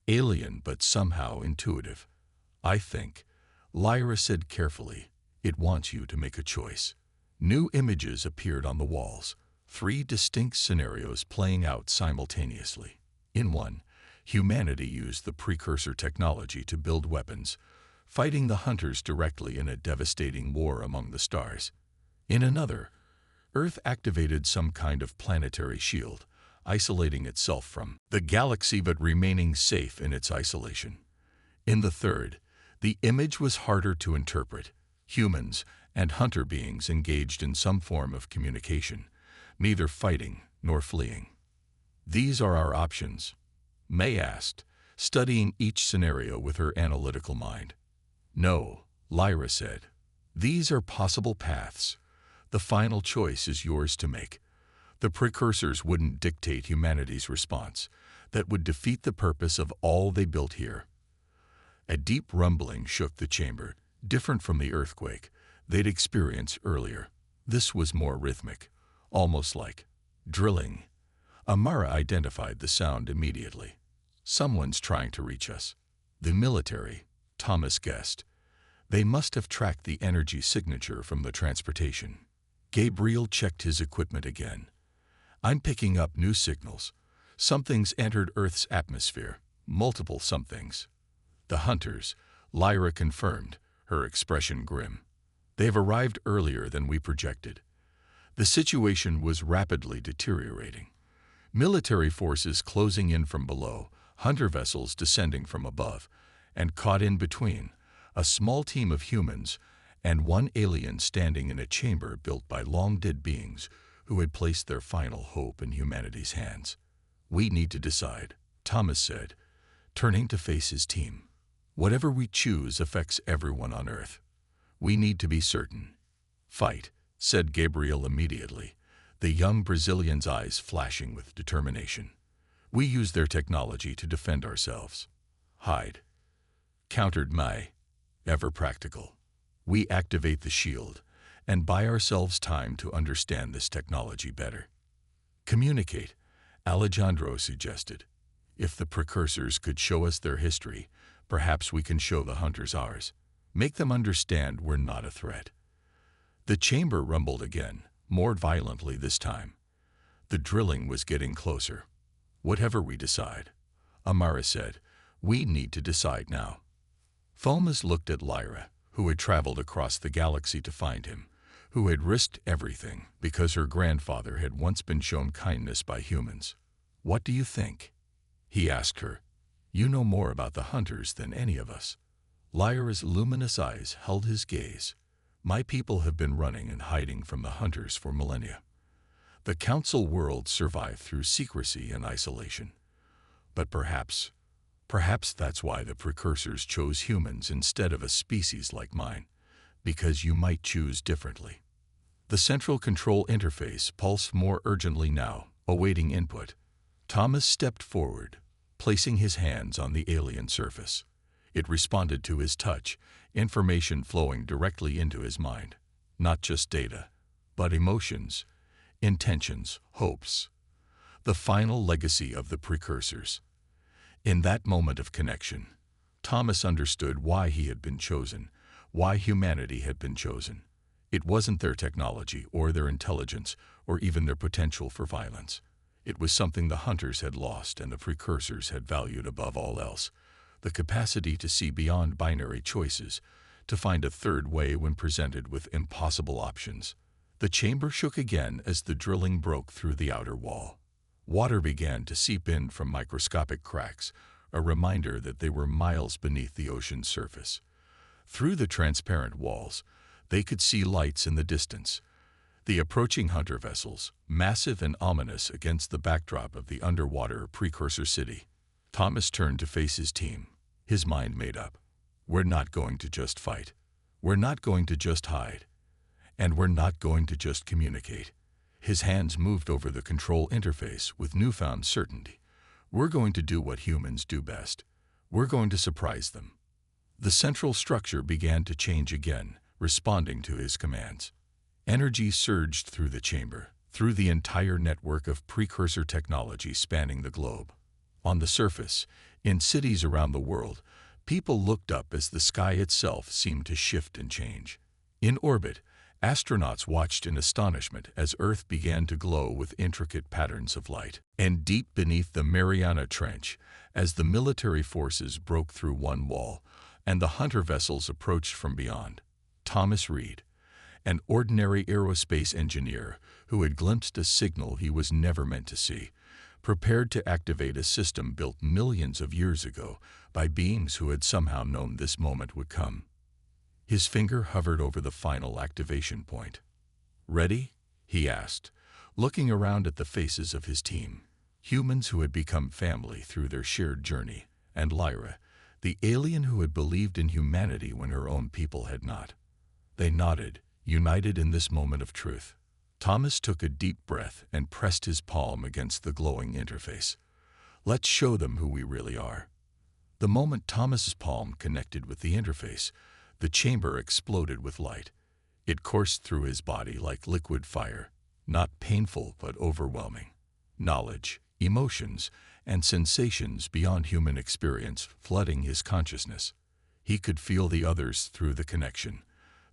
alien but somehow intuitive. I think, Lyra said carefully, it wants you to make a choice. New images appeared on the walls, 3 distinct scenarios playing out simultaneously. In one, humanity used the precursor technology to build weapons, fighting the hunters directly in a devastating war among the stars. In another, Earth activated some kind of planetary shield, isolating itself from the galaxy but remaining safe in its isolation. In the third, the image was harder to interpret. Humans and hunter beings engaged in some form of communication, neither fighting nor fleeing. These are our options, May asked, studying each scenario with her analytical mind. No, Lyra said. These are possible paths. The final choice is yours to make. The precursors wouldn't dictate humanity's response. That would defeat the purpose of all they built here. A deep rumbling shook the chamber, different from the earthquake they'd experienced earlier. This was more rhythmic, almost like drilling. Amara identified the sound immediately. Someone's trying to reach us. The military, Thomas guessed. They must have tracked the energy signature from the transportation. Gabriel checked his equipment again. I'm picking up new signals. Something's entered Earth's atmosphere. Multiple somethings. The hunters, Lyra confirmed, her expression grim. They've arrived earlier than we projected. The situation was rapidly deteriorating. Military forces closing in from below, hunter vessels descending from above, and caught in between, a small team of humans and one alien standing in a chamber built by long-dead beings who had placed their final hope in humanity's hands. We need to decide, Thomas said, turning to face his team. Whatever we choose affects everyone on Earth. We need to be certain. Fight, said Gabriel immediately, the young Brazilian's eyes flashing with determination. We use their technology to defend ourselves. Hide, countered Mai, ever practical. We activate the shield and buy ourselves time to understand this technology better. Communicate, Alejandro suggested. If the precursors could show us their history, perhaps we can show the hunters ours. Make them understand we're not a threat." The chamber rumbled again, more violently this time. The drilling was getting closer. "Whatever we decide," Amara said, "we need to decide now." Thomas looked at Lyra, who had traveled across the galaxy to find him, who had risked everything because her grandfather had once been shown kindness by humans. "What do you think?" he asked her. "You know more about the hunters than any of us." Lyra's luminous eyes held his gaze. "My people have been running and hiding from the hunters for millennia. The council world survived through secrecy and isolation. But perhaps that's why the precursors chose humans instead of a species like mine, because you might choose differently." The central control interface pulsed more urgently now, awaiting input. Thomas stepped forward, placing his hands on the alien surface. It responded to his touch, information flowing directly into his mind. Not just data, but emotions, intentions, hopes. The final legacy of the precursors. In that moment of connection, Thomas understood why he had been chosen, why humanity had been chosen. It wasn't their technology or their intelligence or even their potential for violence. It was something the hunters had lost and the precursors had valued above all else: the capacity to see beyond binary choices, to find a third way when presented with impossible options. The chamber shook again as the drilling broke through the outer wall. Water began to seep in from microscopic cracks, a reminder that they were miles beneath the ocean's surface. Through the transparent walls, they could see lights in the distance. The approaching hunter vessels, massive and ominous against the backdrop of the underwater precursor city. Thomas turned to face his team, his mind made up. "We're not going to just fight. We're not going to just hide. And we're not going to just communicate." His hands moved over the control interface with newfound certainty. "We're going to do what humans do best. We're going to surprise them." The central structure began to change again, responding to his commands. Energy surged through the chamber, through the entire network of precursor technology spanning the globe. On the surface, in cities around the world, people looked up as the sky itself seemed to shift and change. In orbit, astronauts watched in astonishment as Earth began to glow with intricate patterns of light. And deep beneath the Mariana Trench, as the military forces broke through one wall and the hunter vessels approached from beyond, Thomas Reed, an ordinary aerospace engineer who had glimpsed a signal he was never meant to see, prepared to activate a system built millions of years ago by beings who had somehow known this moment would come. His finger hovered over the final activation point. "Ready?" he asked, looking around at the faces of his team, humans who had become family through their shared journey, and Lyra, the alien who had believed in humanity when her own people had not. They nodded, united in this moment of truth. Thomas took a deep breath and pressed his palm against the glowing interface. "Let's show them who we really are." The moment Thomas's palm connected with the interface, the chamber exploded with light. It coursed through his body like liquid fire, not painful but overwhelming. Knowledge, emotions, and sensations beyond human experience flooding his consciousness. He could feel the others through the connection,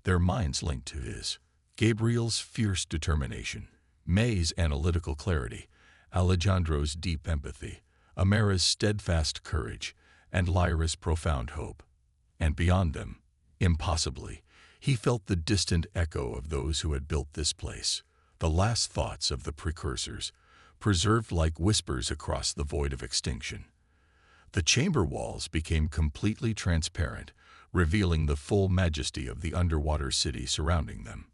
their minds linked to his. Gabriel's fierce determination, May's analytical clarity, Alejandro's deep empathy, Amara's steadfast courage, and Lyra's profound hope. And beyond them, impossibly, he felt the distant echo of those who had built this place, the last thoughts of the precursors, preserved like whispers across the void of extinction. The chamber walls became completely transparent, revealing the full majesty of the underwater city surrounding them.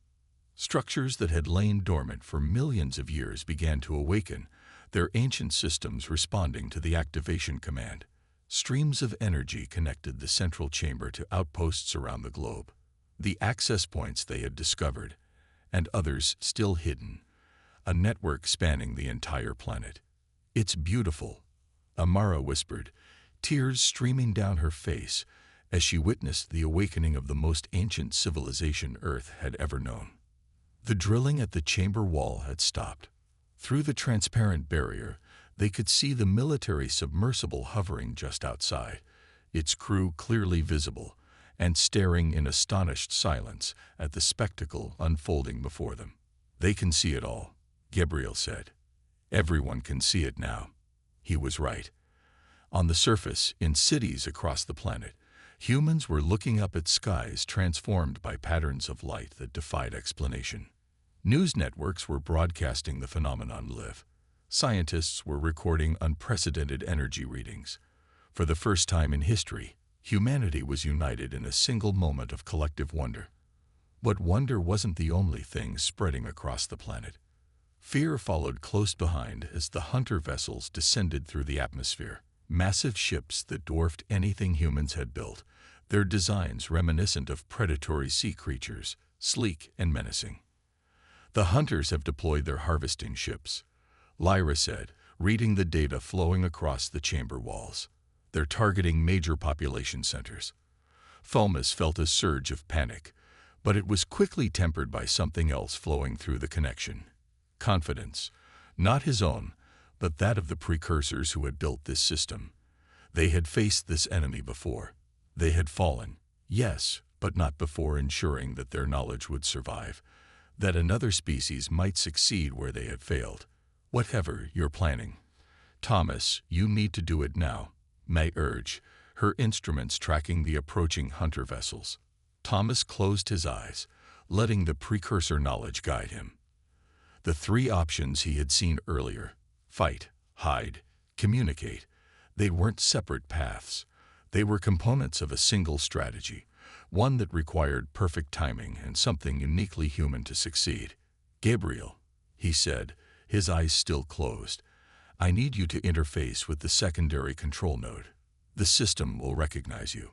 Structures that had lain dormant for millions of years began to awaken, their ancient systems responding to the activation command. Streams of energy connected the central chamber to outposts around the globe, the access points they had discovered, and others still hidden, a network spanning the entire planet. "It's beautiful," Amara whispered, tears streaming down her face as she witnessed the awakening of the most ancient civilization Earth had ever known. The drilling at the chamber wall had stopped. Through the transparent barrier, they could see the military submersible hovering just outside, its crew clearly visible, and staring in astonished silence at the spectacle unfolding before them. "They can see it all," Gabriel said. "Everyone can see it now." He was right. On the surface, in cities across the planet, humans were looking up at skies transformed by patterns of light that defied explanation. News networks were broadcasting the phenomenon live. Scientists were recording unprecedented energy readings. For the first time in history, humanity was united in a single moment of collective wonder. But wonder wasn't the only thing spreading across the planet. Fear followed close behind as the hunter vessels descended through the atmosphere. Massive ships that dwarfed anything humans had built, their designs reminiscent of predatory sea creatures, sleek and menacing. "The hunters have deployed their harvesting ships," Lyra said, reading the data flowing across the chamber walls. "They're targeting major population centers." Thomas felt a surge of panic, but it was quickly tempered by something else flowing through the connection. Confidence, not his own, but that of the precursors who had built this system. They had faced this enemy before. They had fallen, yes, but not before ensuring that their knowledge would survive, that another species might succeed where they had failed. "Whatever you're planning, Thomas, you need to do it now," May urged, her instruments tracking the approaching hunter vessels. Thomas closed his eyes, letting the precursor knowledge guide him. The three options he had seen earlier: fight, hide, communicate. They weren't separate paths. They were components of a single strategy, one that required perfect timing and something uniquely human to succeed. "Gabriel," he said, his eyes still closed, "I need you to interface with the secondary control node. The system will recognize you."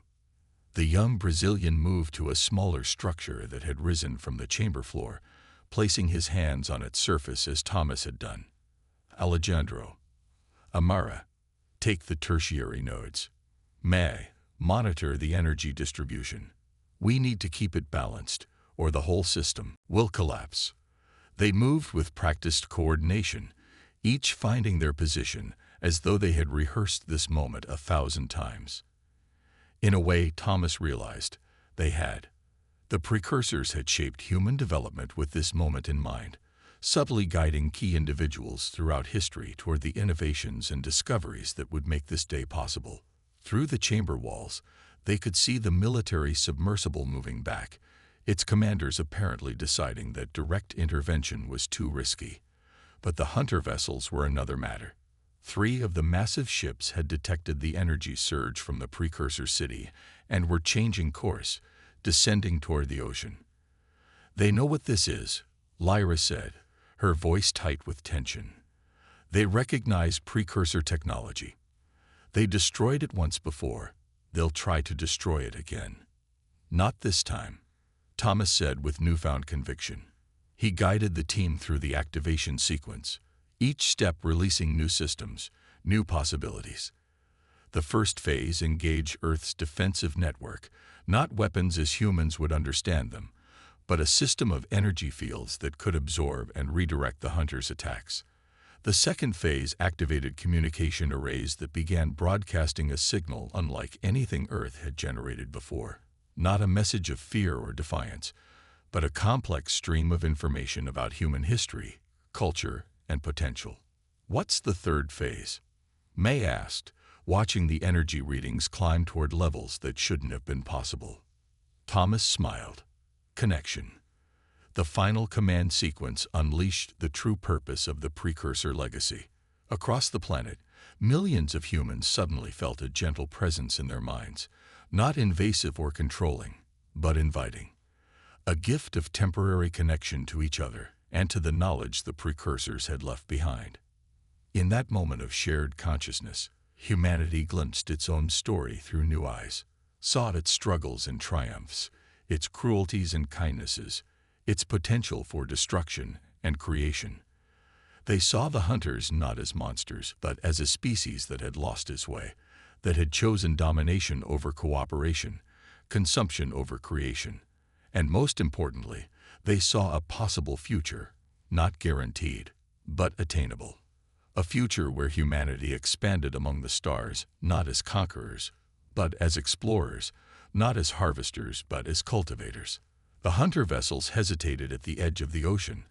The young Brazilian moved to a smaller structure that had risen from the chamber floor, placing his hands on its surface as Thomas had done. "Alejandro, Amara, take the tertiary nodes. May, monitor the energy distribution. We need to keep it balanced, or the whole system will collapse." They moved with practiced coordination, each finding their position as though they had rehearsed this moment 1,000 times. In a way, Thomas realized, they had. The precursors had shaped human development with this moment in mind, subtly guiding key individuals throughout history toward the innovations and discoveries that would make this day possible. Through the chamber walls, they could see the military submersible moving back, its commanders apparently deciding that direct intervention was too risky. But the hunter vessels were another matter. 3 of the massive ships had detected the energy surge from the precursor city and were changing course, descending toward the ocean. "They know what this is," Lyra said, her voice tight with tension. "They recognize precursor technology. They destroyed it once before. They'll try to destroy it again." "Not this time," Thomas said with newfound conviction. He guided the team through the activation sequence, each step releasing new systems, new possibilities. The first phase engaged Earth's defensive network, not weapons as humans would understand them, but a system of energy fields that could absorb and redirect the hunters' attacks. The second phase activated communication arrays that began broadcasting a signal unlike anything Earth had generated before. Not a message of fear or defiance, but a complex stream of information about human history, culture, and potential. "What's the third phase?" May asked, watching the energy readings climb toward levels that shouldn't have been possible. Thomas smiled. "Connection." The final command sequence unleashed the true purpose of the precursor legacy. Across the planet, millions of humans suddenly felt a gentle presence in their minds, not invasive or controlling, but inviting. A gift of temporary connection to each other and to the knowledge the precursors had left behind. In that moment of shared consciousness, humanity glimpsed its own story through new eyes, saw its struggles and triumphs, its cruelties and kindnesses, its potential for destruction and creation. They saw the hunters not as monsters, but as a species that had lost its way, that had chosen domination over cooperation, consumption over creation, and most importantly, they saw a possible future, not guaranteed, but attainable. A future where humanity expanded among the stars, not as conquerors, but as explorers, not as harvesters but as cultivators. The hunter vessels hesitated at the edge of the ocean,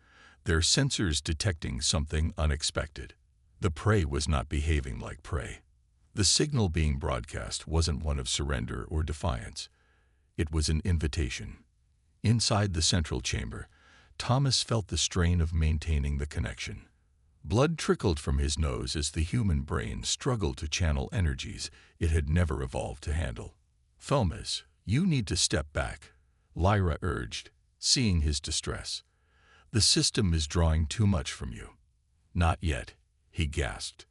their sensors detecting something unexpected. The prey was not behaving like prey. The signal being broadcast wasn't one of surrender or defiance. It was an invitation. Inside the central chamber, Thomas felt the strain of maintaining the connection. Blood trickled from his nose as the human brain struggled to channel energies it had never evolved to handle. "Thomas, you need to step back," Lyra urged, seeing his distress. "The system is drawing too much from you." "Not yet," he gasped.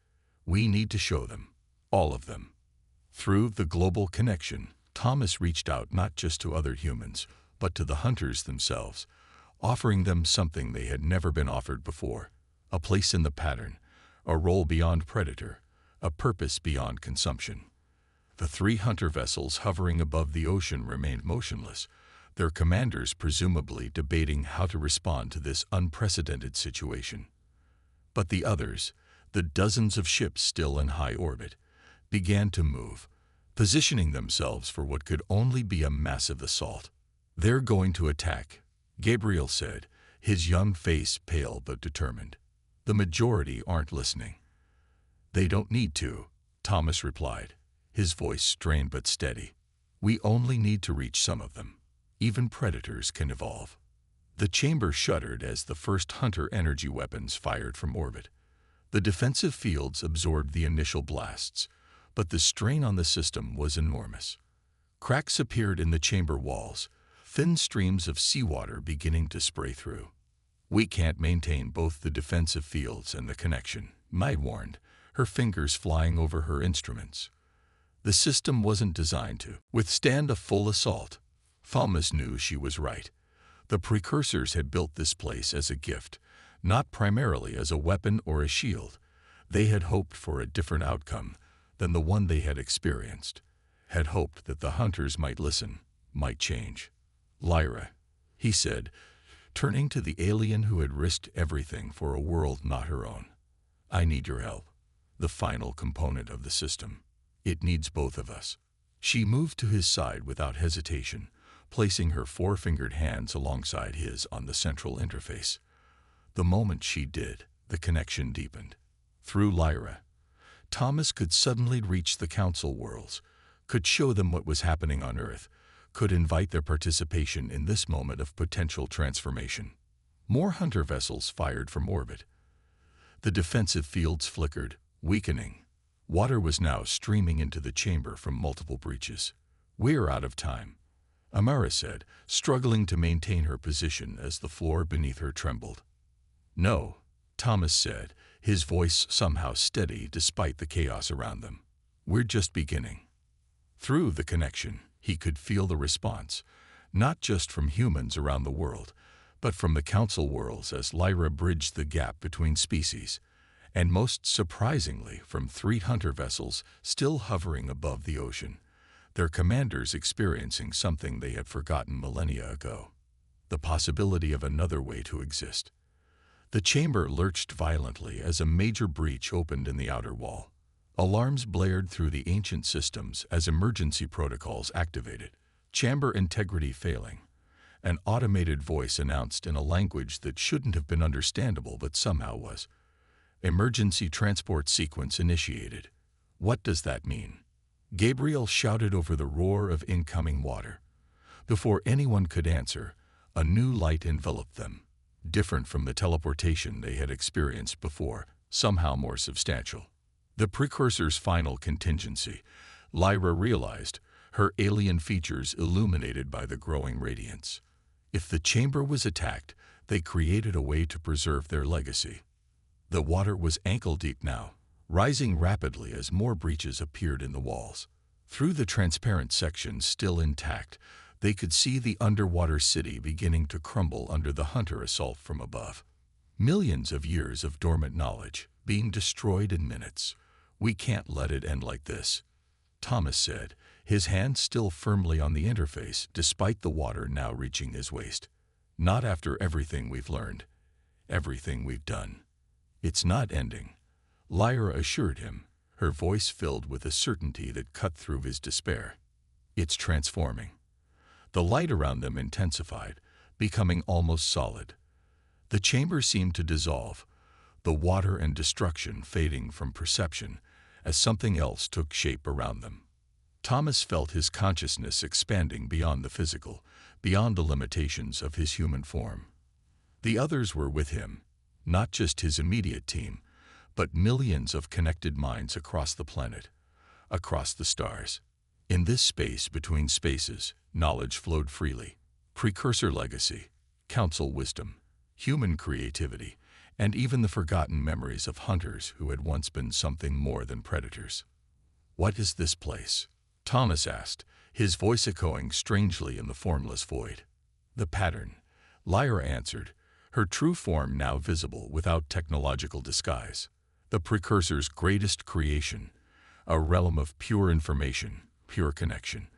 "We need to show them. All of them." Through the global connection, Thomas reached out not just to other humans, but to the hunters themselves, offering them something they had never been offered before: a place in the pattern, a role beyond predator, a purpose beyond consumption. The 3 hunter vessels hovering above the ocean remained motionless, their commanders presumably debating how to respond to this unprecedented situation. But the others, the dozens of ships still in high orbit, began to move, positioning themselves for what could only be a massive assault. "They're going to attack," Gabriel said, his young face pale but determined. "The majority aren't listening." "They don't need to," Thomas replied, his voice strained but steady. "We only need to reach some of them. Even predators can evolve." The chamber shuddered as the first hunter energy weapons fired from orbit. The defensive fields absorbed the initial blasts, but the strain on the system was enormous. Cracks appeared in the chamber walls, thin streams of seawater beginning to spray through. "We can't maintain both the defensive fields and the connection," Mai warned, her fingers flying over her instruments. The system wasn't designed to withstand a full assault. Thomas knew she was right. The precursors had built this place as a gift, not primarily as a weapon or a shield. They had hoped for a different outcome than the one they had experienced, had hoped that the hunters might listen, might change. "Lyra," he said, turning to the alien who had risked everything for a world not her own. "I need your help. The final component of the system. It needs both of us." She moved to his side without hesitation, placing her 4-fingered hands alongside his on the central interface. The moment she did, the connection deepened. Through Lyra, Thomas could suddenly reach the Council worlds, could show them what was happening on Earth, could invite their participation in this moment of potential transformation. More hunter vessels fired from orbit. The defensive fields flickered, weakening. Water was now streaming into the chamber from multiple breaches. "We're out of time," Amara said, struggling to maintain her position as the floor beneath her trembled. "No," Thomas said, his voice somehow steady despite the chaos around them. "We're just beginning." Through the connection, he could feel the response, not just from humans around the world, but from the Council worlds as Lyra bridged the gap between species, and most surprisingly from 3 hunter vessels still hovering above the ocean, their commanders experiencing something they had forgotten millennia ago: the possibility of another way to exist. The chamber lurched violently as a major breach opened in the outer wall. Alarms blared through the ancient systems as emergency protocols activated. Chamber integrity failing. An automated voice announced in a language that shouldn't have been understandable but somehow was. "Emergency transport sequence initiated." "What does that mean?" Gabriel shouted over the roar of incoming water. Before anyone could answer, a new light enveloped them, different from the teleportation they had experienced before, somehow more substantial. The precursor's final contingency, Lyra realized, her alien features illuminated by the growing radiance. If the chamber was attacked, they created a way to preserve their legacy. The water was ankle-deep now, rising rapidly as more breaches appeared in the walls. Through the transparent sections still intact, they could see the underwater city beginning to crumble under the hunter assault from above. Millions of years of dormant knowledge being destroyed in minutes. "We can't let it end like this," Thomas said, his hand still firmly on the interface despite the water now reaching his waist. "Not after everything we've learned, everything we've done." "It's not ending," Lyra assured him, her voice filled with a certainty that cut through his despair. It's transforming. The light around them intensified, becoming almost solid. The chamber seemed to dissolve, the water and destruction fading from perception as something else took shape around them. Thomas felt his consciousness expanding beyond the physical, beyond the limitations of his human form. The others were with him, not just his immediate team, but millions of connected minds across the planet, across the stars. In this space between spaces, knowledge flowed freely. Precursor legacy, council wisdom, human creativity, and even the forgotten memories of hunters who had once been something more than predators. "What is this place?" Thomas asked, his voice echoing strangely in the formless void. "The pattern," Lyra answered, her true form now visible without technological disguise. "The Precursor's greatest creation, a realm of pure information, pure connection.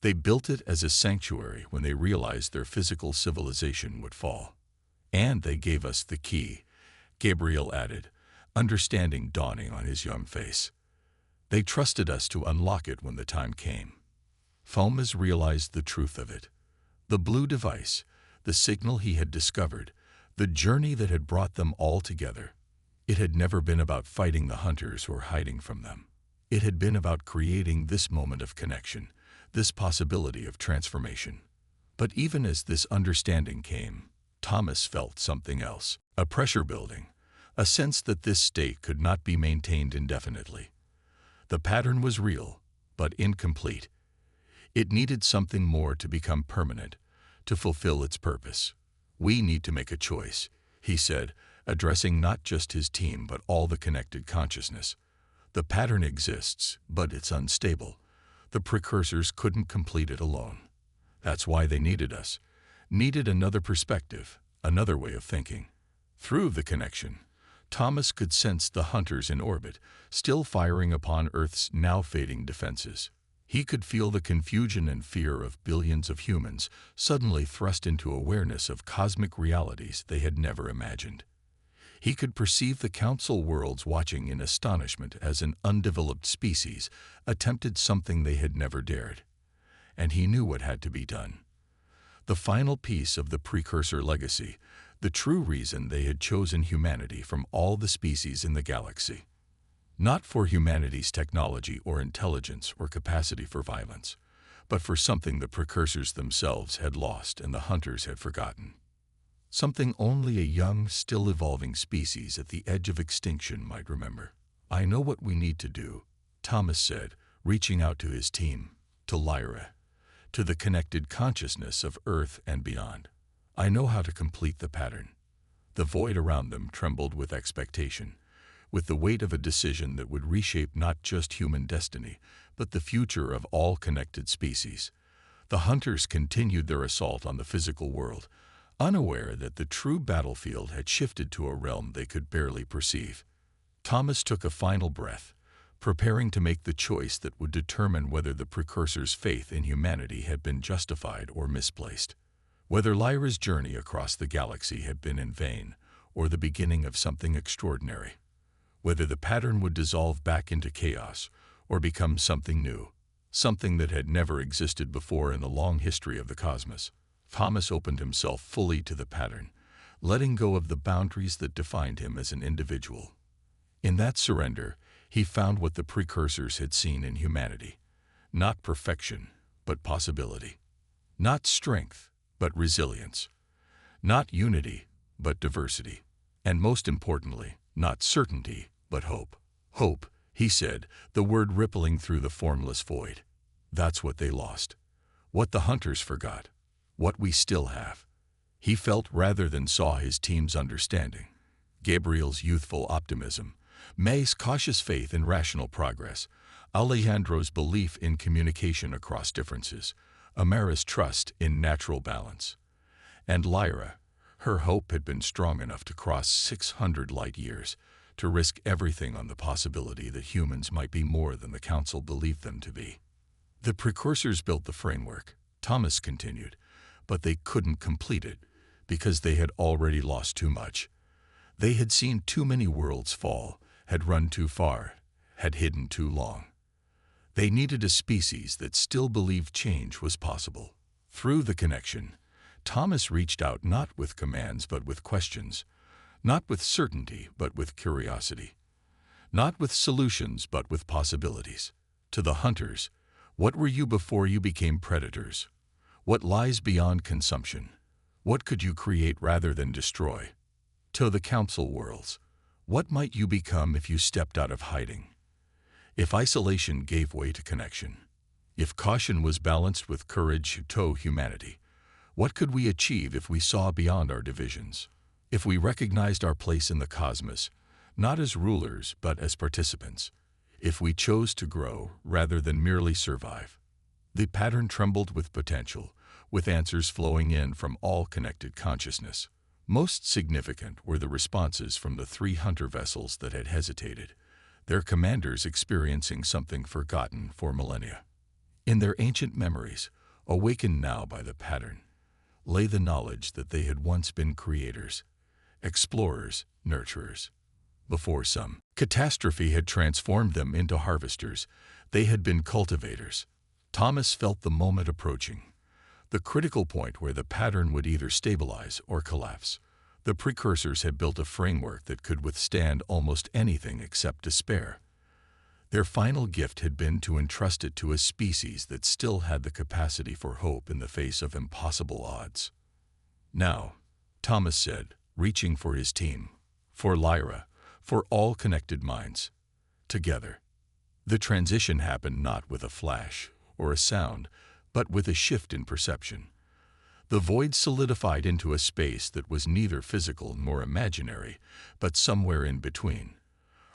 They built it as a sanctuary when they realized their physical civilization would fall. And they gave us the key," Gabriel added, understanding dawning on his young face. "They trusted us to unlock it when the time came." Thomas realized the truth of it. The blue device, the signal he had discovered, the journey that had brought them all together. It had never been about fighting the hunters or hiding from them. It had been about creating this moment of connection, this possibility of transformation. But even as this understanding came, Thomas felt something else, a pressure building, a sense that this state could not be maintained indefinitely. The pattern was real, but incomplete. It needed something more to become permanent, to fulfill its purpose. "We need to make a choice," he said, addressing not just his team but all the connected consciousness. "The pattern exists, but it's unstable. The precursors couldn't complete it alone. That's why they needed us, needed another perspective, another way of thinking." Through the connection, Thomas could sense the hunters in orbit, still firing upon Earth's now fading defenses. He could feel the confusion and fear of billions of humans suddenly thrust into awareness of cosmic realities they had never imagined. He could perceive the council worlds watching in astonishment as an undeveloped species attempted something they had never dared. And he knew what had to be done. The final piece of the precursor legacy, the true reason they had chosen humanity from all the species in the galaxy. Not for humanity's technology or intelligence or capacity for violence, but for something the precursors themselves had lost and the hunters had forgotten. Something only a young, still evolving species at the edge of extinction might remember. "I know what we need to do," Thomas said, reaching out to his team, to Lyra, to the connected consciousness of Earth and beyond. "I know how to complete the pattern." The void around them trembled with expectation, with the weight of a decision that would reshape not just human destiny, but the future of all connected species. The hunters continued their assault on the physical world, unaware that the true battlefield had shifted to a realm they could barely perceive. Thomas took a final breath, preparing to make the choice that would determine whether the precursor's faith in humanity had been justified or misplaced. Whether Lyra's journey across the galaxy had been in vain, or the beginning of something extraordinary. Whether the pattern would dissolve back into chaos, or become something new, something that had never existed before in the long history of the cosmos. Thomas opened himself fully to the pattern, letting go of the boundaries that defined him as an individual. In that surrender, he found what the precursors had seen in humanity. Not perfection, but possibility. Not strength, but resilience. Not unity, but diversity. And most importantly, not certainty, but hope. "Hope," he said, the word rippling through the formless void. "That's what they lost. What the hunters forgot. What we still have." He felt rather than saw his team's understanding. Gabriel's youthful optimism, May's cautious faith in rational progress, Alejandro's belief in communication across differences, Amara's trust in natural balance. And Lyra, her hope had been strong enough to cross 600 light years, to risk everything on the possibility that humans might be more than the Council believed them to be. "The precursors built the framework," Thomas continued, "but they couldn't complete it because they had already lost too much. They had seen too many worlds fall, had run too far, had hidden too long. They needed a species that still believed change was possible. Through the connection, Thomas reached out not with commands but with questions, not with certainty but with curiosity, not with solutions but with possibilities. To the hunters, what were you before you became predators? What lies beyond consumption? What could you create rather than destroy? To the council worlds, what might you become if you stepped out of hiding? If isolation gave way to connection, if caution was balanced with courage to humanity, what could we achieve if we saw beyond our divisions? If we recognized our place in the cosmos, not as rulers but as participants? If we chose to grow rather than merely survive? The pattern trembled with potential, with answers flowing in from all connected consciousness. Most significant were the responses from the 3 hunter vessels that had hesitated, their commanders experiencing something forgotten for millennia. In their ancient memories, awakened now by the pattern, lay the knowledge that they had once been creators, explorers, nurturers. Before some catastrophe had transformed them into harvesters, they had been cultivators. Thomas felt the moment approaching, the critical point where the pattern would either stabilize or collapse. The precursors had built a framework that could withstand almost anything except despair. Their final gift had been to entrust it to a species that still had the capacity for hope in the face of impossible odds. Now, Thomas said, reaching for his team, for Lyra, for all connected minds, together. The transition happened not with a flash or a sound, but with a shift in perception. The void solidified into a space that was neither physical nor imaginary, but somewhere in between.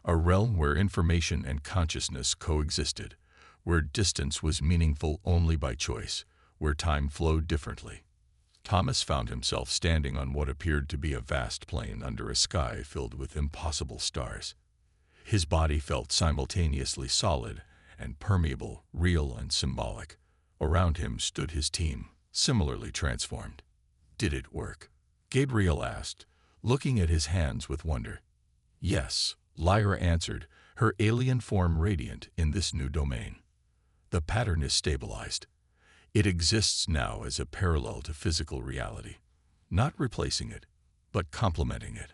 A realm where information and consciousness coexisted, where distance was meaningful only by choice, where time flowed differently. Thomas found himself standing on what appeared to be a vast plain under a sky filled with impossible stars. His body felt simultaneously solid and permeable, real and symbolic. Around him stood his team, similarly transformed. Did it work? Gabriel asked, looking at his hands with wonder. Yes, Lyra answered, her alien form radiant in this new domain. The pattern is stabilized. It exists now as a parallel to physical reality, not replacing it, but complementing it.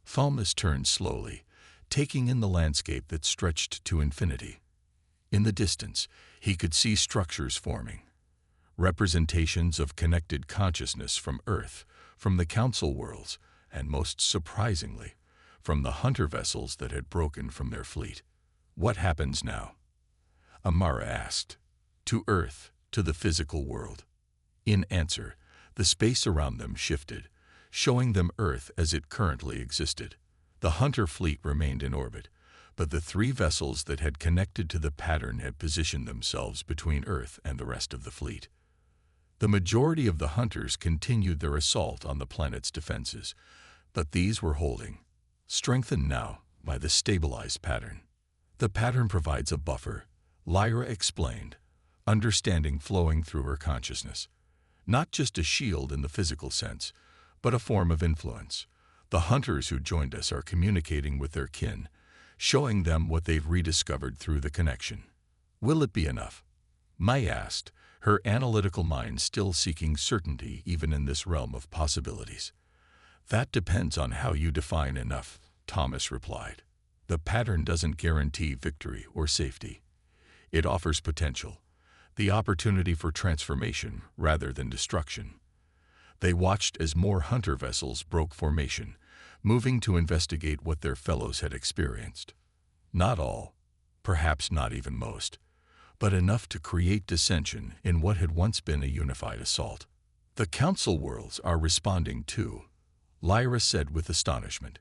Thomas turned slowly, taking in the landscape that stretched to infinity. In the distance, he could see structures forming, representations of connected consciousness from Earth, from the council worlds, and most surprisingly, from the hunter vessels that had broken from their fleet. What happens now? Amara asked. To Earth, to the physical world. In answer, the space around them shifted, showing them Earth as it currently existed. The hunter fleet remained in orbit, but the 3 vessels that had connected to the pattern had positioned themselves between Earth and the rest of the fleet. The majority of the hunters continued their assault on the planet's defenses, but these were holding, strengthened now by the stabilized pattern. The pattern provides a buffer, Lyra explained, understanding flowing through her consciousness. Not just a shield in the physical sense, but a form of influence. The hunters who joined us are communicating with their kin, showing them what they've rediscovered through the connection. Will it be enough? Mai asked, her analytical mind still seeking certainty even in this realm of possibilities. That depends on how you define enough, Thomas replied. The pattern doesn't guarantee victory or safety. It offers potential, the opportunity for transformation rather than destruction. They watched as more hunter vessels broke formation, moving to investigate what their fellows had experienced. Not all, perhaps not even most, but enough to create dissension in what had once been a unified assault. The council worlds are responding too, Lyra said with astonishment.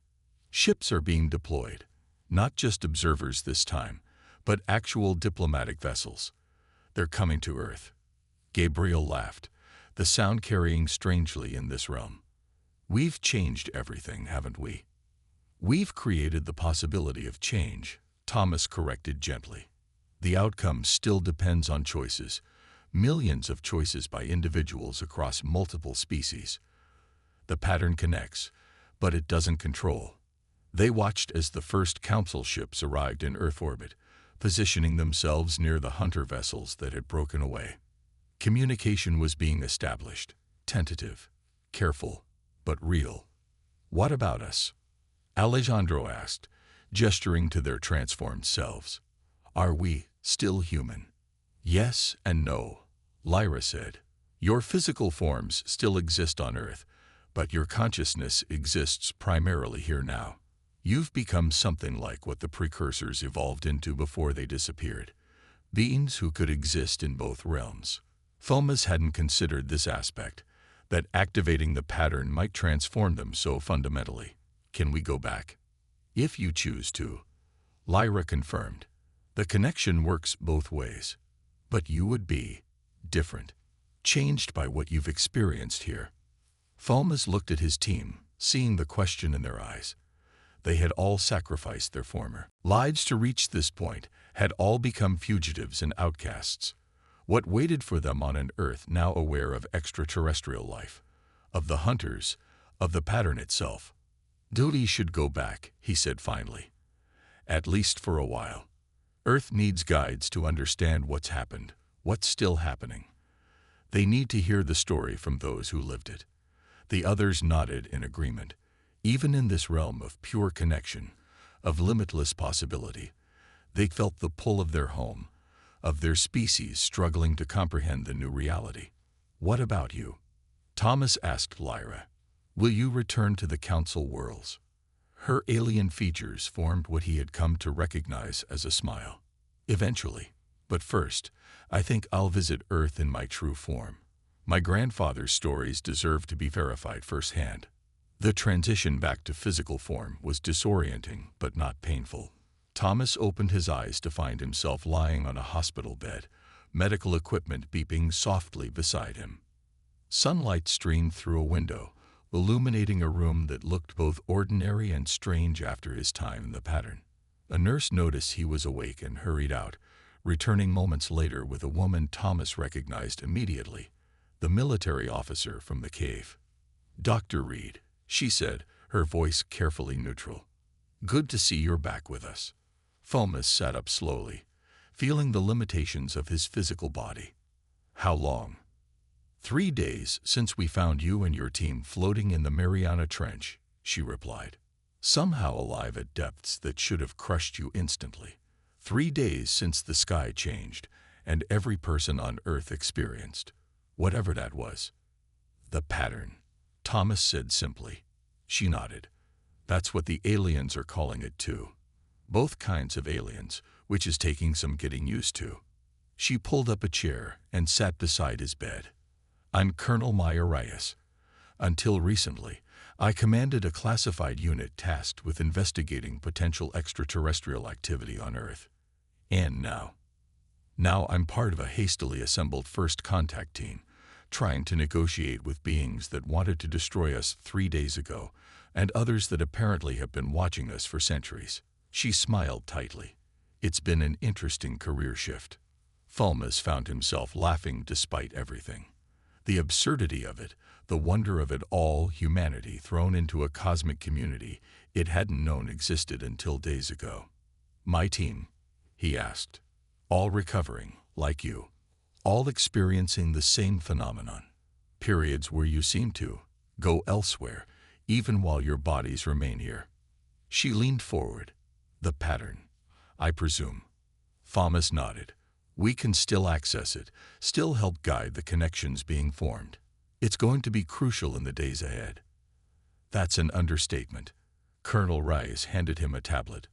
Ships are being deployed, not just observers this time, but actual diplomatic vessels. They're coming to Earth. Gabriel laughed, the sound carrying strangely in this realm. We've changed everything, haven't we? We've created the possibility of change, Thomas corrected gently. The outcome still depends on choices, millions of choices by individuals across multiple species. The pattern connects, but it doesn't control. They watched as the first council ships arrived in Earth orbit, positioning themselves near the hunter vessels that had broken away. Communication was being established, tentative, careful, but real. "What about us?" Alejandro asked, gesturing to their transformed selves. "Are we still human?" "Yes and no," Lyra said. "Your physical forms still exist on Earth, but your consciousness exists primarily here now. You've become something like what the precursors evolved into before they disappeared, beings who could exist in both realms." Thomas hadn't considered this aspect, that activating the pattern might transform them so fundamentally. "Can we go back?" "If you choose to," Lyra confirmed. "The connection works both ways. But you would be different, changed by what you've experienced here." Thomas looked at his team, seeing the question in their eyes. They had all sacrificed their former lives to reach this point, had all become fugitives and outcasts. What waited for them on an Earth now aware of extraterrestrial life, of the hunters, of the pattern itself? "Duty should go back," he said finally. "At least for a while. Earth needs guides to understand what's happened, what's still happening. They need to hear the story from those who lived it." The others nodded in agreement. Even in this realm of pure connection, of limitless possibility, they felt the pull of their home, of their species struggling to comprehend the new reality. "What about you?" Thomas asked Lyra. "Will you return to the Council worlds?" Her alien features formed what he had come to recognize as a smile. "Eventually. But first, I think I'll visit Earth in my true form. My grandfather's stories deserve to be verified firsthand." The transition back to physical form was disorienting but not painful. Thomas opened his eyes to find himself lying on a hospital bed, medical equipment beeping softly beside him. Sunlight streamed through a window, illuminating a room that looked both ordinary and strange after his time in the pattern. A nurse noticed he was awake and hurried out, returning moments later with a woman Thomas recognized immediately, the military officer from the cave. "Dr. Reed," she said, her voice carefully neutral. "Good to see you're back with us." Thomas sat up slowly, feeling the limitations of his physical body. "How long?" 3 days since we found you and your team floating in the Mariana Trench," she replied. "Somehow alive at depths that should have crushed you instantly. 3 days since the sky changed, and every person on Earth experienced whatever that was." "The pattern," Thomas said simply. She nodded. "That's what the aliens are calling it too. Both kinds of aliens, which is taking some getting used to." She pulled up a chair and sat beside his bed. "I'm Colonel Maya Reyes. Until recently, I commanded a classified unit tasked with investigating potential extraterrestrial activity on Earth. And now I'm part of a hastily assembled first contact team, trying to negotiate with beings that wanted to destroy us 3 days ago, and others that apparently have been watching us for centuries." She smiled tightly. "It's been an interesting career shift." Thomas found himself laughing despite everything. The absurdity of it, the wonder of it all, humanity thrown into a cosmic community it hadn't known existed until days ago. "My team?" he asked. "All recovering, like you. All experiencing the same phenomenon. Periods where you seem to go elsewhere, even while your bodies remain here." She leaned forward. "The pattern, I presume." Thomas nodded. "We can still access it, still help guide the connections being formed. It's going to be crucial in the days ahead." "That's an understatement." Colonel Reyes handed him a tablet.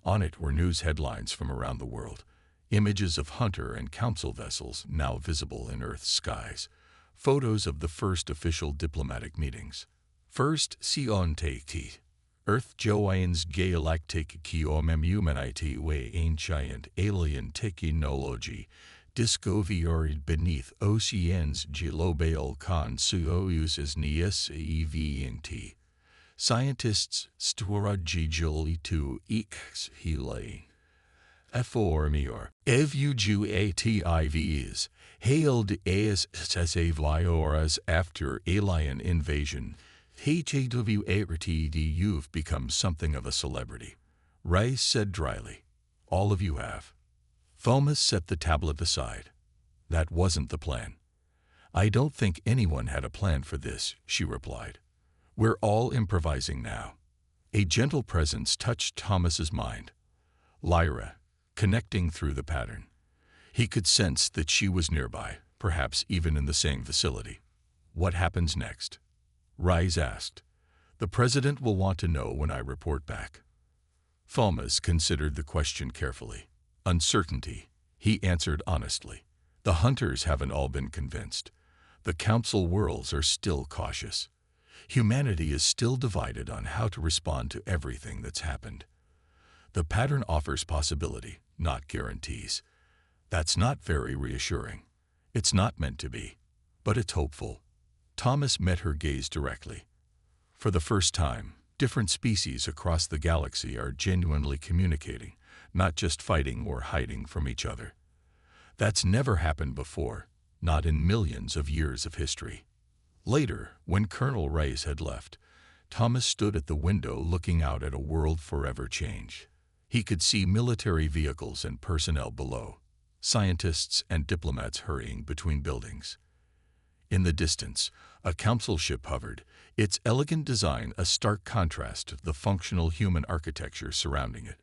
On it were news headlines from around the world, images of hunter and council vessels now visible in Earth's skies, photos of the first official diplomatic meetings. "First Sion Teikti. Earth Joines Galactic Kiomem Humanity We Ancient Alien Technology Discovered Beneath Oceans Global Conscious Nies Event. Scientists Strategical to X Healing. Formior Evugativs hailed as SSAVIORAS after alien invasion. HFY you've become something of a celebrity," Rice said dryly. "All of you have." Thomas set the tablet aside. That wasn't the plan. I don't think anyone had a plan for this, she replied. We're all improvising now. A gentle presence touched Thomas's mind. Lyra, connecting through the pattern. He could sense that she was nearby, perhaps even in the same facility. What happens next? Rise asked. The president will want to know when I report back. Thomas considered the question carefully. Uncertainty, he answered honestly. The hunters haven't all been convinced. The council worlds are still cautious. Humanity is still divided on how to respond to everything that's happened. The pattern offers possibility, not guarantees. That's not very reassuring. It's not meant to be, but it's hopeful. Thomas met her gaze directly. For the first time, different species across the galaxy are genuinely communicating, not just fighting or hiding from each other. That's never happened before, not in millions of years of history. Later, when Colonel Reyes had left, Thomas stood at the window looking out at a world forever changed. He could see military vehicles and personnel below, scientists and diplomats hurrying between buildings. In the distance, a council ship hovered, its elegant design a stark contrast to the functional human architecture surrounding it.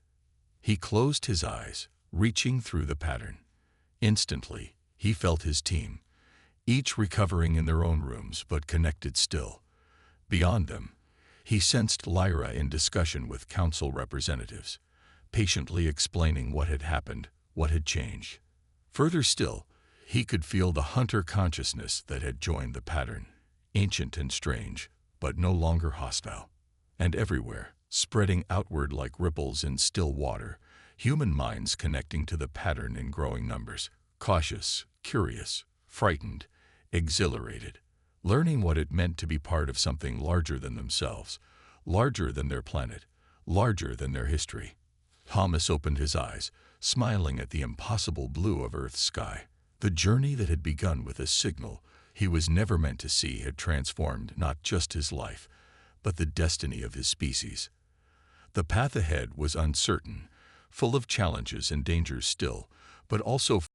He closed his eyes, reaching through the pattern. Instantly, he felt his team, each recovering in their own rooms but connected still. Beyond them, he sensed Lyra in discussion with council representatives, patiently explaining what had happened, what had changed. Further still, he could feel the hunter consciousness that had joined the pattern, ancient and strange, but no longer hostile. And everywhere, spreading outward like ripples in still water, human minds connecting to the pattern in growing numbers, cautious, curious, frightened, exhilarated, learning what it meant to be part of something larger than themselves, larger than their planet, larger than their history. Thomas opened his eyes, smiling at the impossible blue of Earth's sky. The journey that had begun with a signal he was never meant to see had transformed not just his life, but the destiny of his species. The path ahead was uncertain, full of challenges and dangers still, but also